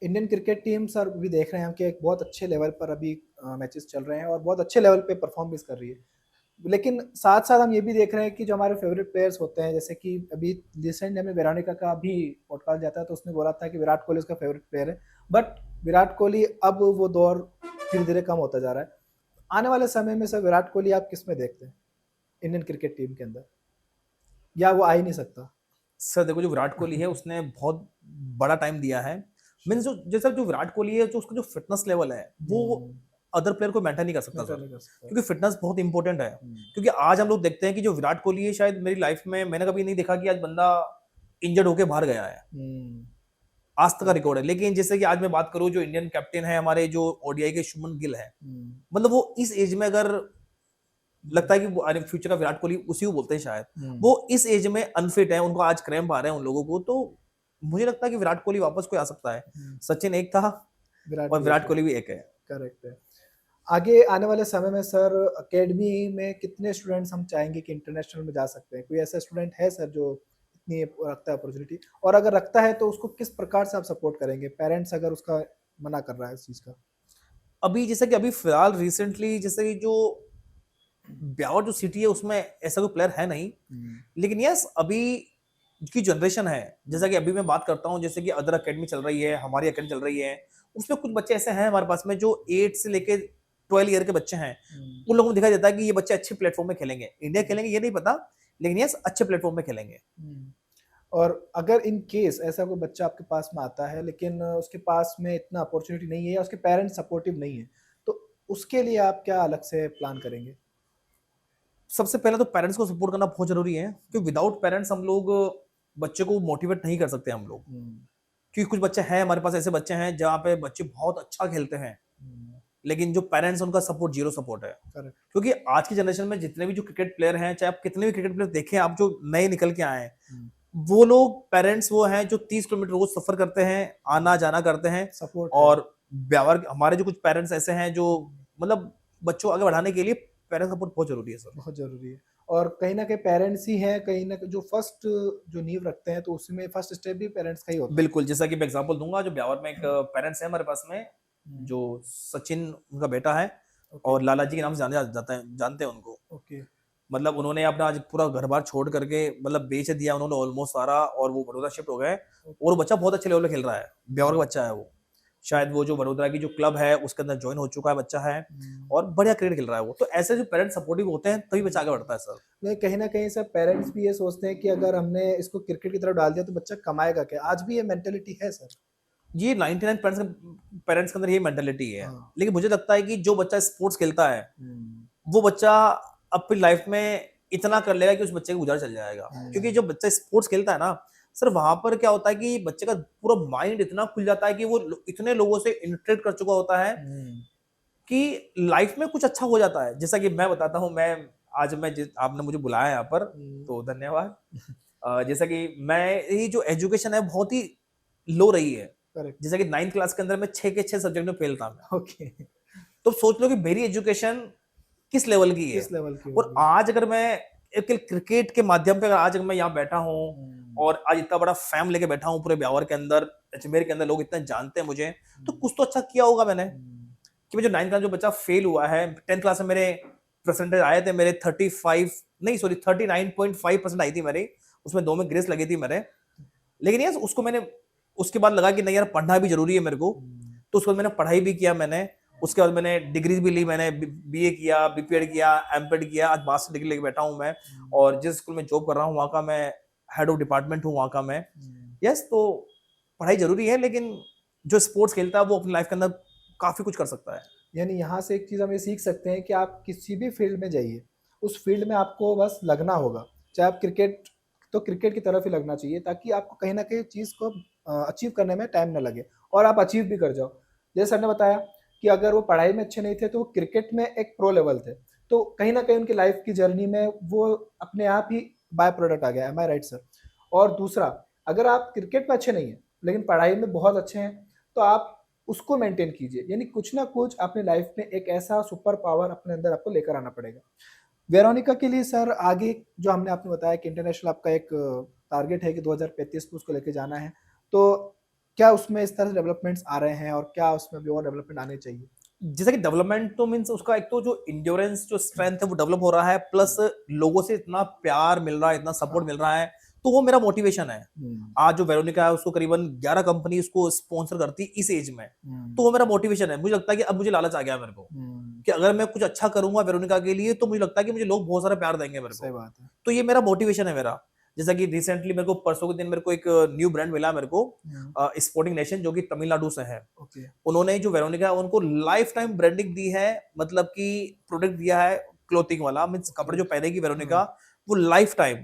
इंडियन क्रिकेट टीम सर भी देख रहे हैं हम कि एक बहुत अच्छे लेवल पर अभी मैचेस चल रहे हैं और बहुत अच्छे लेवल पे परफॉर्म भी कर रही है। लेकिन साथ साथ हम ये भी देख रहे हैं कि जो हमारे फेवरेट प्लेयर्स होते हैं, जैसे कि अभी रिसेंट हमें वेरोनिका का भी पॉडकास्ट जाता है तो उसने बोला था कि विराट कोहली उसका फेवरेट प्लेयर है, बट विराट कोहली अब वो दौर धीरे धीरे कम होता जा रहा है। आने वाले समय में सर विराट कोहली आप किस में देखते हैं इंडियन क्रिकेट टीम के अंदर, या वो आ ही नहीं सकता? सर देखो, जो विराट कोहली है उसने बहुत बड़ा टाइम दिया है। मीन्स जो जैसा जो विराट कोहली है, जो उसका जो फिटनेस लेवल है वो अदर प्लेयर को मेंटेन नहीं कर सकता सर, क्योंकि फिटनेस बहुत इंपॉर्टेंट है। क्योंकि आज हम लोग देखते हैं कि जो विराट कोहली है, शायद मेरी लाइफ में मैंने कभी नहीं देखा कि आज बंदा इंजर्ड होके बाहर गया है, आज तक का रिकॉर्ड है। लेकिन जैसे कि आज मैं बात करूं, जो इंडियन कैप्टन है हमारे जो ओडीआई के शुभमन गिल है, मतलब वो इस एज में अगर लगता है कि वो फ्यूचर का विराट कोहली उसी को बोलते हैं शायद, वो इस एज में अनफिट है, उनको आज क्रैम्प आ रहे हैं उन लोगों को। तो मुझे लगता है कि विराट कोहली वापस कोई आ सकता है। सचिन एक था और विराट कोहली भी एक है। करेक्ट है। आगे आने वाले समय में सर एकेडमी में कितने स्टूडेंट्स हम चाहेंगे कि इंटरनेशनल में जा सकते हैं? कोई ऐसा स्टूडेंट है सर जो इतनी रखता है अपॉर्चुनिटी, और अगर रखता है तो उसको किस प्रकार से आप सपोर्ट करेंगे, पेरेंट्स अगर उसका मना कर रहा है इस चीज का? अभी जैसे कि अभी फिलहाल रिसेंटली जैसे कि जो ब्यावर जो सिटी है उसमें ऐसा कोई प्लेयर है नहीं, लेकिन यस अभी की जनरेशन है, जैसा कि अभी मैं बात करता हूँ, जैसे कि अदर अकेडमी चल रही है, हमारी अकेडमी चल रही है, उसमें कुछ बच्चे ऐसे हैं हमारे पास में जो 8 से लेके 12 ईयर के बच्चे हैं। उन लोगों को दिखाई देता है कि ये बच्चे अच्छे प्लेटफॉर्म में खेलेंगे, इंडिया खेलेंगे ये नहीं पता, लेकिन यस अच्छे प्लेटफॉर्म में खेलेंगे। और अगर इन केस ऐसा कोई बच्चा आपके पास में आता है लेकिन उसके पास में इतना अपॉर्चुनिटी नहीं है या उसके पेरेंट्स सपोर्टिव नहीं है, तो उसके लिए आप क्या अलग से प्लान करेंगे? सबसे पहले तो पेरेंट्स को सपोर्ट करना बहुत जरूरी है, क्योंकि विदाउट पेरेंट्स हम लोग बच्चे को मोटिवेट नहीं कर सकते हम लोग। क्योंकि कुछ बच्चे हैं हमारे पास, ऐसे बच्चे हैं जहाँ पे बच्चे बहुत अच्छा खेलते हैं, लेकिन जो पेरेंट्स उनका सपोर्ट जीरो सपोर्ट है। क्योंकि आज की जनरेशन में जितने भी जो क्रिकेट प्लेयर हैं, चाहे आप कितने भी क्रिकेट प्लेयर देखें, आप जो नए निकल के आए हैं, वो लोग पेरेंट्स वो हैं जो 30 किलोमीटर रोज सफर करते हैं, आना जाना करते हैं। सपोर्ट और व्यवहार हमारे जो कुछ पेरेंट्स ऐसे हैं जो मतलब बच्चों को आगे बढ़ाने के लिए पेरेंट्स सपोर्ट बहुत जरूरी है सर। बहुत जरूरी है। और कहीं ना कहीं पेरेंट्स ही हैं, कहीं ना कहीं जो फर्स्ट जो नींव रखते हैं, तो उसमें फर्स्ट स्टेप भी पेरेंट्स का ही होता है। बिल्कुल, जैसा कि मैं एग्जांपल दूंगा, जो ब्यावर में एक पेरेंट्स है हमारे पास में, हम्म, जो सचिन उनका बेटा है, ओके और लाला जी के नाम से जाने जाता है, जानते हैं उनको। ओके मतलब उन्होंने अपना आज पूरा घर बार छोड़ करके मतलब बेच दिया उन्होंने ऑलमोस्ट सारा, और वो बड़ौदा शिफ्ट हो गए। और वो बच्चा बहुत अच्छे लेवल पे खेल रहा है, ब्यावर का बच्चा है वो। शायद वो जो बड़ोदरा की जो क्लब है उसके अंदर ज्वाइन हो चुका है बच्चा है, और बढ़िया क्रिकेट खेल रहा है वो। तो ऐसे जो पेरेंट्स सपोर्टिव होते हैं तभी बच्चा आगे बढ़ता है सर। नहीं, कहीं ना कहीं सर पेरेंट्स भी ये सोचते हैं कि अगर हमने इसको क्रिकेट की तरफ डाल दिया तो बच्चा कमाएगा क्या। आज भी ये मेंटेलिटी है सर। ये 99 पेरेंट्स के अंदर ये मेंटेलिटी है। हाँ। लेकिन मुझे लगता है कि जो बच्चा स्पोर्ट्स खेलता है हम्म, वो बच्चा अपनी लाइफ में इतना कर लेगा कि उस बच्चे का गुजारा चल जाएगा। क्योंकि जो बच्चा स्पोर्ट्स खेलता है ना सर, वहां पर क्या होता है कि बच्चे का पूरा माइंड इतना खुल जाता है कि वो इतने लोगों से इंटरेक्ट कर चुका होता है हम्म, कि लाइफ में कुछ अच्छा हो जाता है। जैसा कि मैं बताता हूँ, मैं आज मैं आपने मुझे बुलाया यहाँ पर, तो धन्यवाद। जैसा कि मैं ये जो एजुकेशन है बहुत ही लो रही है। करेक्ट जैसा कि 9th क्लास के अंदर मैं 6 के 6 सब्जेक्ट में फेल था मैं। ओके। तो सोच लो कि मेरी एजुकेशन किस लेवल की है। किस लेवल की और होगी। आज अगर मैं एक क्रिकेट के माध्यम पे अगर आज अगर मैं यहाँ बैठा हूँ और आज इतना बड़ा फैम लेके बैठा हूँ पूरे ब्यावर के अंदर, अजमेर के अंदर लोग इतना जानते हैं मुझे, तो कुछ तो अच्छा किया होगा मैंने। कि मैं जो 9th क्लास जो बच्चा फेल हुआ है, 10th क्लास में मेरे परसेंटेज आए थे, मेरे 35 नहीं सॉरी 39.5% आई थी मेरी, उसमें 2 में ग्रेस लगी थी मेरे। लेकिन यार उसको मैंने उसके बाद लगा कि नहीं यार पढ़ना भी जरूरी है मेरे को, तो उसके बाद मैंने पढ़ाई भी किया मैंने। उसके बाद मैंने डिग्री भी ली, मैंने बीए किया, बीपीएड किया, एमपेड किया, आज मास्टर डिग्री लेके बैठा हूँ मैं। और जिस स्कूल में जॉब कर रहा हूँ वहाँ का मैं हेड ऑफ डिपार्टमेंट हूँ वहाँ का मैं। यस, तो पढ़ाई जरूरी है, लेकिन जो स्पोर्ट्स खेलता है वो अपनी लाइफ के अंदर काफी कुछ कर सकता है। यानी यहाँ से एक चीज़ हम ये सीख सकते हैं कि आप किसी भी फील्ड में जाइए, उस फील्ड में आपको बस लगना होगा। चाहे आप क्रिकेट, तो क्रिकेट की तरफ ही लगना चाहिए, ताकि आपको कहीं ना कहीं चीज़ को अचीव करने में टाइम ना लगे और आप अचीव भी कर जाओ। जैसे सर ने बताया कि अगर वो पढ़ाई में अच्छे नहीं थे तो वो क्रिकेट में एक प्रो लेवल थे, तो कहीं ना कहीं उनकी लाइफ की जर्नी में वो अपने आप ही बाय प्रोडक्ट आ गया। एम आई राइट सर? और दूसरा, अगर आप क्रिकेट में अच्छे नहीं हैं लेकिन पढ़ाई में बहुत अच्छे हैं, तो आप उसको मेंटेन कीजिए। यानी कुछ ना कुछ अपने लाइफ में एक ऐसा सुपर पावर अपने अंदर आपको लेकर आना पड़ेगा। वेरोनिका के लिए सर आगे जो हमने आपने बताया कि इंटरनेशनल आपका एक टारगेट है कि 2035 में उसको लेके जाना है, तो क्या उसमें इस तरह से डेवलपमेंट्स आ रहे हैं और क्या उसमें भी और डेवलपमेंट आने चाहिए? जैसा कि डेवलपमेंट तो मीन्स उसका एक तो जो इंड्योरेंस जो स्ट्रेंथ है वो डेवलप हो रहा है, प्लस लोगों से इतना प्यार मिल रहा है, इतना सपोर्ट मिल रहा है, तो वो मेरा मोटिवेशन है। आज जो वेरोनिका है उसको करीबन 11 कंपनी उसको स्पॉन्सर करती है इस एज में, तो वो मेरा मोटिवेशन है। मुझे लगता है कि अब मुझे लालच आ गया मेरे को कि अगर मैं कुछ अच्छा करूंगा वेरोनिका के लिए तो मुझे लगता है कि मुझे लोग बहुत सारा प्यार देंगे मेरे सही को। बात है। तो ये मेरा मोटिवेशन है मेरा। जैसा कि रिसेंटली मेरे को परसों के दिन मेरे को एक न्यू ब्रांड मिला मेरे को, स्पोर्टिंग नेशन, जो कि तमिलनाडु से है। ओके उन्होंने जो वेरोनिका है उनको लाइफ टाइम ब्रांडिंग दी है, मतलब कि प्रोडक्ट दिया है क्लोथिंग वाला, मीन्स कपड़े जो पहनेगी वेरोनिका वो लाइफ टाइम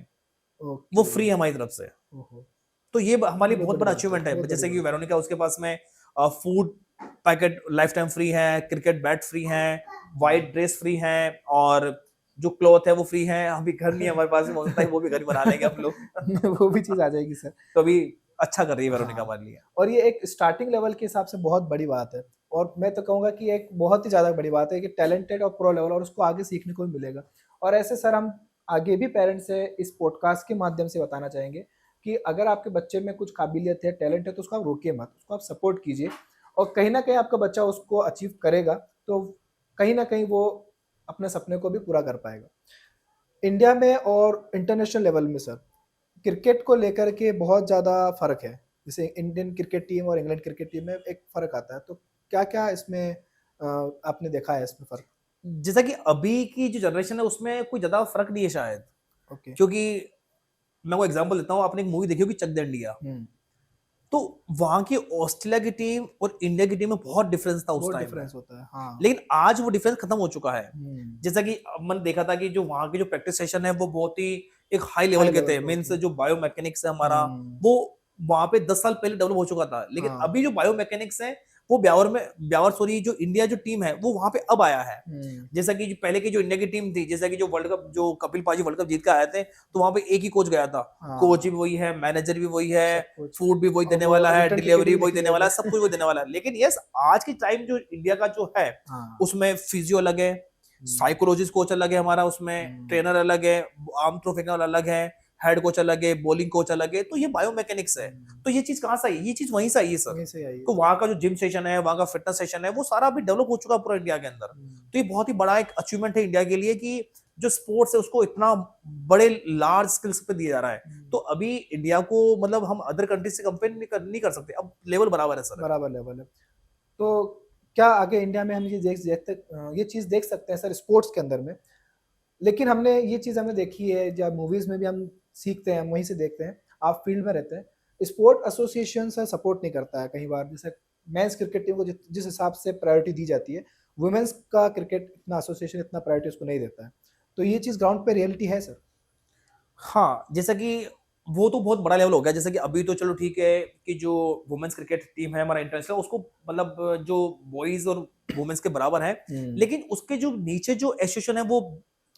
वो फ्री है हमारी तरफ से। ओहो, तो ये हमारे लिए बहुत बहुत बड़ी बड़ा बात है, अचीवमेंट है। बहुत जैसे बड़ी कि बात है। वेरोनिका उसके पास में food packet life time free है, क्रिकेट बैट फ्री है, वाइट ड्रेस फ्री है, और जो क्लॉथ है वो फ्री है। अभी घर नहीं है हमारे पास में, हो सकता है वो भी घर बना लेंगे हम लोग। वो भी चीज़ आ जाएगी सर। तो अभी अच्छा कर रही है वेरोनिका हाँ, हमारे लिए। और ये एक स्टार्टिंग लेवल के हिसाब से बहुत बड़ी बात है, और मैं तो कहूँगा कि एक बहुत ही ज़्यादा बड़ी बात है कि टैलेंटेड और प्रो लेवल, और उसको आगे सीखने को भी मिलेगा। और ऐसे सर हम आगे भी पेरेंट्स से इस पॉडकास्ट के माध्यम से बताना चाहेंगे कि अगर आपके बच्चे में कुछ काबिलियत है, टैलेंट है, तो उसको आप रोकिए मत, उसको आप सपोर्ट कीजिए। और कहीं ना कहीं आपका बच्चा उसको अचीव करेगा, तो कहीं ना कहीं वो अपने सपने को भी पूरा कर पाएगा। इंडिया में और इंटरनेशनल लेवल में सर क्रिकेट को लेकर के बहुत ज़्यादा फ़र्क है। जैसे इंडियन क्रिकेट टीम और इंग्लैंड क्रिकेट टीम में एक फ़र्क आता है, तो क्या-क्या इसमें आपने देखा है इसमें फ़र्क? जैसा कि अभी की जो जनरेशन है उसमें कोई ज्यादा फर्क नहीं है शायद, ओके। क्योंकि मैं वो एग्जांपल देता हूँ। आपने एक मूवी देखी होगी चक दे इंडिया, हुँ, तो वहां की ऑस्ट्रेलिया की टीम और इंडिया की टीम में बहुत डिफरेंस था उस बहुत टाइम में। डिफरेंस होता है। हाँ। लेकिन आज वो डिफरेंस खत्म हो चुका है। हुँ, जैसा कि अब मैंने देखा था कि जो वहां के जो प्रैक्टिस सेशन है वो बहुत ही एक हाई हाई लेवल के लेवल थे। पे मीन्स होते हैं। जो बायो मैकेनिक्स है हमारा हुँ, वो वहां पे 10 साल पहले डेवलप हो चुका था। लेकिन हाँ, अभी जो बायो मैकेनिक्स है वो ब्यावर सॉरी जो इंडिया जो टीम है वो वहां पे अब आया है। जैसा कि जो पहले की जो इंडिया की टीम थी, जैसा कि जो वर्ल्ड कप जो कपिल पाजी वर्ल्ड कप जीत के आए थे, तो वहां पे एक ही कोच गया था। हाँ। कोच भी वही है, मैनेजर भी वही है, सब कुछ। फूड भी वही और देने वो वाला है, रिटर्न टिकट डिलीवरी भी वही लेके देने वाला है, गए सब कुछ वही देने वाला है। लेकिन यस, आज की टाइम जो इंडिया का जो है हाँ। उसमें फिजियो अलग है, साइकोलॉजिस्ट कोच अलग है हमारा, उसमें ट्रेनर अलग है, आर्म थ्रो फेंकने वाला अलग है, हेड कोच अलग है, बॉलिंग कोच अलग है। तो ये बायोमैकेनिक्स है। तो ये चीज कहाँ से आई? ये चीज वहीं से आई है सर। वहीं से आई है। तो वहां का जो जिम सेशन है, वहां का फिटनेस सेशन है, वो सारा अभी डेवलप हो चुका है पूरा इंडिया के अंदर। तो ये बहुत ही बड़ा एक अचीवमेंट है इंडिया के लिए कि जो स्पोर्ट्स है उसको इतना बड़े लार्ज स्किल्स पे दिया जा रहा है। तो अभी इंडिया को मतलब हम अदर कंट्रीज से कंपेयर नहीं कर सकते, अब लेवल बराबर है सर। बराबर लेवल है। तो क्या आगे इंडिया में हम ये चीज देख सकते हैं सर स्पोर्ट्स के अंदर में? लेकिन ये चीज हमने देखी है, जब मूवीज में भी हम सीखते हैं, हम वहीं से देखते हैं, आप फील्ड में रहते हैं। स्पोर्ट एसोसिएशन सर सपोर्ट नहीं करता है कई बार। जैसे मेंस क्रिकेट टीम को जिस हिसाब से प्रायोरिटी दी जाती है, वुमेन्स का क्रिकेट इतना एसोसिएशन इतना प्रायोरिटी उसको नहीं देता है। तो ये चीज ग्राउंड पे रियलिटी है सर? हाँ, जैसा कि वो तो बहुत बड़ा लेवल हो गया। जैसा कि अभी तो चलो ठीक है कि जो वुमेन्स क्रिकेट टीम है हमारा इंटरनेशनल, उसको मतलब जो बॉयज और वुमेन्स के बराबर है, लेकिन उसके जो नीचे जो एसोसिएशन है वो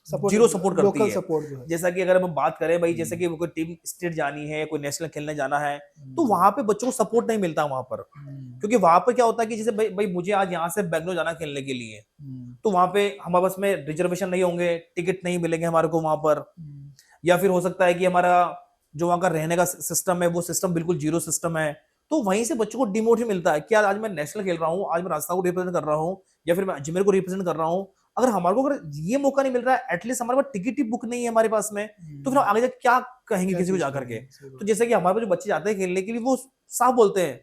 जीरो सपोर्ट करती लोकल है। सपोर्ट जो है। जैसा कि अगर हम बात करें भाई, जैसे कि कोई टीम स्टेट जानी है, कोई नेशनल खेलने जाना है, तो वहां पे बच्चों को सपोर्ट नहीं मिलता वहां पर। क्योंकि वहां पर क्या होता है कि जैसे भाई मुझे आज यहाँ से बेंगलोर जाना खेलने के लिए, तो वहां पे हमारे पास में रिजर्वेशन नहीं होंगे, टिकट नहीं मिलेंगे हमारे को वहां पर, या फिर हो सकता है कि हमारा जो वहां का रहने का सिस्टम है वो सिस्टम बिल्कुल जीरो सिस्टम है। तो वहीं से बच्चों को डिमोटिव मिलता है कि यार आज मैं नेशनल खेल रहा हूँ, आज मैं राजस्थान को रिप्रेजेंट कर रहा हूँ, या फिर मैं अजमेर को रिप्रेजेंट कर रहा हूँ। अगर हमारे को अगर ये मौका नहीं मिल रहा है, एटलीस्ट हमारे पास टिकट ही बुक नहीं है हमारे पास में, तो फिर हम आगे जाके क्या कहेंगे किसी को जाकर के? तो जैसे कि हमारे पास जो बच्चे जाते हैं खेलने के लिए, वो साफ बोलते हैं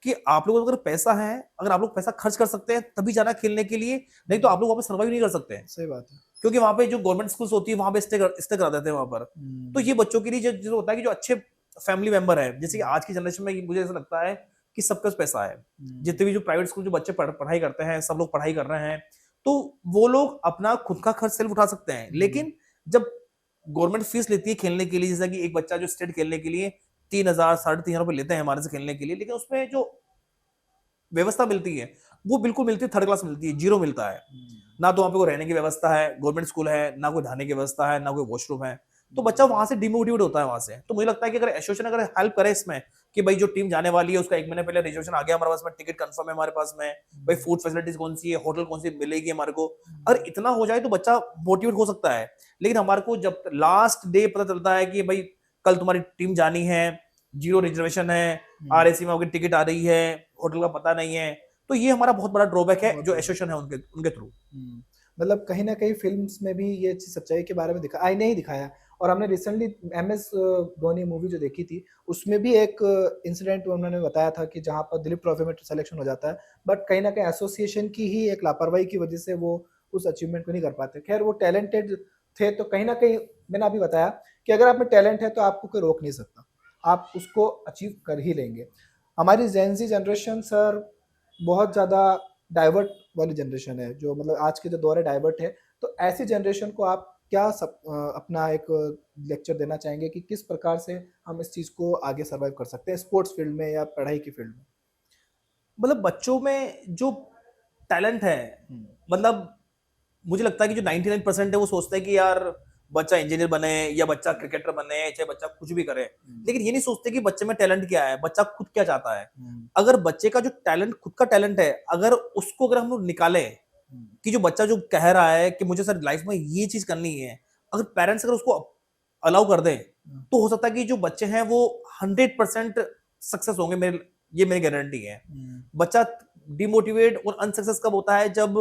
कि आप लोगों को अगर पैसा है, अगर आप लोग पैसा खर्च कर सकते हैं तभी जाना खेलने के लिए, नहीं तो आप लोग वहां पे सर्वाइव नहीं कर सकते हैं। सही बात है। क्योंकि वहां पे जो गवर्नमेंट स्कूल्स होती है वहां पे स्टे करा देते हैं वहां पर। तो ये बच्चों के लिए जो होता है कि जो अच्छे फैमिली मेंबर है, जैसे कि आज की जनरेशन में मुझे ऐसा लगता है कि सबका पैसा है, जितने भी जो प्राइवेट स्कूल जो बच्चे पढ़ाई करते हैं, सब लोग पढ़ाई कर रहे हैं, तो वो लोग अपना खुद का खर्च सेल्फ उठा सकते हैं। लेकिन जब गवर्नमेंट फीस लेती है खेलने के लिए, जैसा कि एक बच्चा जो स्टेट खेलने के लिए 3,000 3,500 रुपए लेते हैं हमारे से खेलने के लिए, लेकिन उसमें जो व्यवस्था मिलती है वो बिल्कुल मिलती है थर्ड क्लास मिलती है, जीरो मिलता है। ना तो वहां पे कोई रहने की व्यवस्था है, गवर्नमेंट स्कूल है, ना कोई नहाने की व्यवस्था है, ना कोई वॉशरूम है। तो बच्चा वहां से डिमोटिवेट होता है वहां से। तो मुझे लगता है कि अगर एसोसिएशन अगर हेल्प करे इसमें कि भाई जो टीम जाने वाली है उसका 1 महीने पहले रिजर्वेशन आ गया हमारे पास में, टिकट कंफर्म है हमारे पास में, भाई फूड फैसिलिटीज कौन सी है, होटल कौन सी मिलेगी हमारे को, अगर इतना हो जाए तो बच्चा मोटिवेट हो सकता है। लेकिन हमारे को जब लास्ट डे पता चलता है कि भाई कल तुम्हारी टीम जानी है, जीरो रिजर्वेशन है, RAC में होगी टिकट आ रही है, होटल का पता नहीं है, तो ये हमारा बहुत बड़ा ड्रॉबैक है जो एसोसिएशन है उनके थ्रू। मतलब कहीं ना कहीं फिल्म्स में भी ये चीज सच्चाई के बारे में नहीं दिखाया। और हमने रिसेंटली MS धोनी मूवी जो देखी थी, उसमें भी एक इंसिडेंट उन्होंने बताया था कि जहां पर दिलीप ट्रॉफी में सिलेक्शन हो जाता है, बट कहीं ना कहीं एसोसिएशन की ही एक लापरवाही की वजह से वो उस अचीवमेंट को नहीं कर पाते। खैर वो टैलेंटेड थे, तो कहीं ना कहीं मैंने अभी बताया कि अगर आप में टैलेंट है तो आपको कोई रोक नहीं सकता, आप उसको अचीव कर ही लेंगे। हमारी जेनजी जनरेशन सर बहुत ज़्यादा डाइवर्ट वाली जनरेशन है, जो मतलब आज के जो दौर है डाइवर्ट है। तो ऐसी जनरेशन को आप क्या अपना एक लेक्चर देना चाहेंगे कि किस प्रकार से हम इस चीज़ को आगे सर्वाइव कर सकते हैं स्पोर्ट्स फील्ड में या पढ़ाई की फील्ड में? मतलब बच्चों में जो टैलेंट है, मतलब मुझे लगता है कि जो 99% है वो सोचते हैं कि यार बच्चा इंजीनियर बने या बच्चा क्रिकेटर बने, चाहे बच्चा कुछ भी करे, लेकिन ये नहीं सोचते कि बच्चे में टैलेंट क्या है, बच्चा खुद क्या चाहता है। अगर बच्चे का जो टैलेंट खुद का टैलेंट है, अगर उसको अगर हम लोग निकाले कि जो बच्चा जो कह रहा है कि मुझे सर लाइफ में ये चीज करनी है, अगर पेरेंट्स अगर उसको अलाउ कर दें, तो हो सकता है कि जो बच्चे हैं वो 100% सक्सेस होंगे। मेरी गारंटी है। बच्चा डिमोटिवेट और अनसक्सेस कब होता है? जब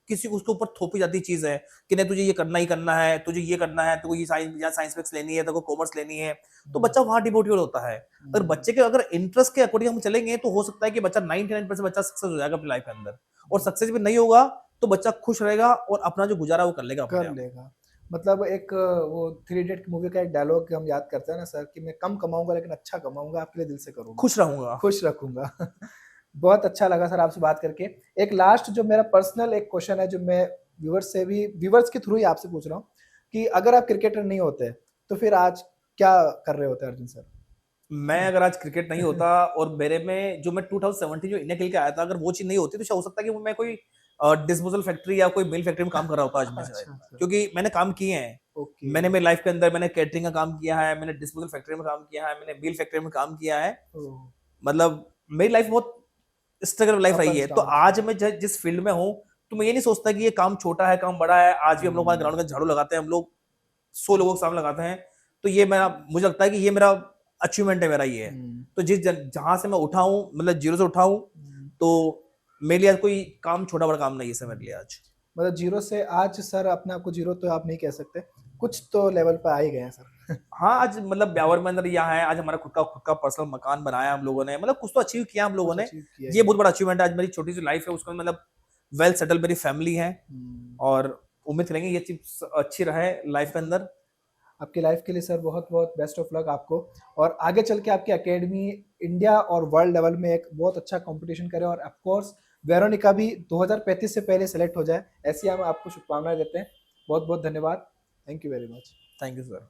किसी उसके ऊपर थोपी जाती चीज है कि नहीं तुझे ये करना ही करना है, तुझे ये करना है, तो ये साइंस फिक्स लेनी है, तो कॉमर्स लेनी है, तो बच्चा वहां डिमोटिवेट होता है। अगर बच्चे के अगर इंटरेस्ट के अकॉर्डिंग हम चलेंगे तो हो सकता है कि बच्चा 99% बच्चा सक्सेस हो जाएगा अपनी लाइफ के अंदर, और सक्सेस भी नहीं होगा तो बच्चा खुश रहेगा और अपना जो गुजारा वो कर लेगा। मतलब एक वो 3 इडियट मूवी का एक डायलॉग हम याद करते हैं ना सर, कि मैं कम कमाऊंगा लेकिन अच्छा कमाऊंगा, आपके लिए दिल से करूंगा, खुश रखूंगा। बहुत अच्छा लगा सर आपसे बात करके। एक लास्ट जो मेरा पर्सनल एक क्वेश्चन है, जो मैं व्यूवर्स के थ्रू ही आपसे पूछ रहा हूँ, कि अगर आप क्रिकेटर नहीं होते तो फिर आज क्या कर रहे होते अर्जुन सर? मैं अगर आज क्रिकेट नहीं होता और मेरे में जो मैं 2017 जो इंडिया खेल के आया था, अगर वो चीज नहीं होती तो शायद हो सकता है कि मैं कोई डिस्पोजल फैक्ट्री या कोई मिल फैक्ट्री में काम कर रहा होता आज मैं शायद, अच्छा अच्छा क्योंकि मैंने काम किए हैं। ओके मैंने मेरी लाइफ के अंदर मैंने कैटरिंग का काम किया है, मैंने डिस्पोजल फैक्ट्री में काम किया है, मैंने मिल फैक्ट्री में काम किया है। ओह, मतलब मेरी लाइफ बहुत स्ट्रगल लाइफ अप रही एंड है। तो डाउन आज मैं जिस फील्ड में हूँ, तो मैं ये नहीं सोचता कि ये काम छोटा है, काम बड़ा है। आज भी हम लोग हमारे ग्राउंड में झाड़ू लगाते हैं, हम लोग 100 लोगों के सामने लगाते हैं। तो ये मेरा, मुझे लगता है कि ये मेरा अचीवमेंट है, मेरा ये है। तो जहां से मैं उठा हूँ, मतलब जीरो से उठा हूँ, तो मेरे लिए आज कोई काम छोटा बड़ा काम नहीं है, मेरे लिए आज। मतलब जीरो से आज सर अपने आप को जीरो तो आप नहीं कह सकते, कुछ तो लेवल पे आ ही गए हैं सर। हाँ, आज मतलब ब्यावर में अंदर यहाँ है, आज हमारा खुद का पर्सनल मकान बनाया हम लोगों ने, मतलब कुछ तो अचीव किया हम लोगों कुछ ने। अचीव किया ये बहुत बड़ा अचीवमेंट है। आज मेरी छोटी सी लाइफ है, उसका मतलब वेल सेटल मेरी फैमिली है, और उम्मीद करेंगे ये चीज अच्छी रहे लाइफ के अंदर। आपकी लाइफ के लिए सर बहुत बहुत बेस्ट ऑफ लक आपको, और आगे चल के आपकी एकेडमी इंडिया और वर्ल्ड लेवल में एक बहुत अच्छा कंपटीशन करे, और ऑफ कोर्स वेरोनिका भी 2035 से पहले सेलेक्ट हो जाए, ऐसी हम आपको शुभकामनाएं देते हैं। बहुत बहुत धन्यवाद, thank you very much. Thank you sir.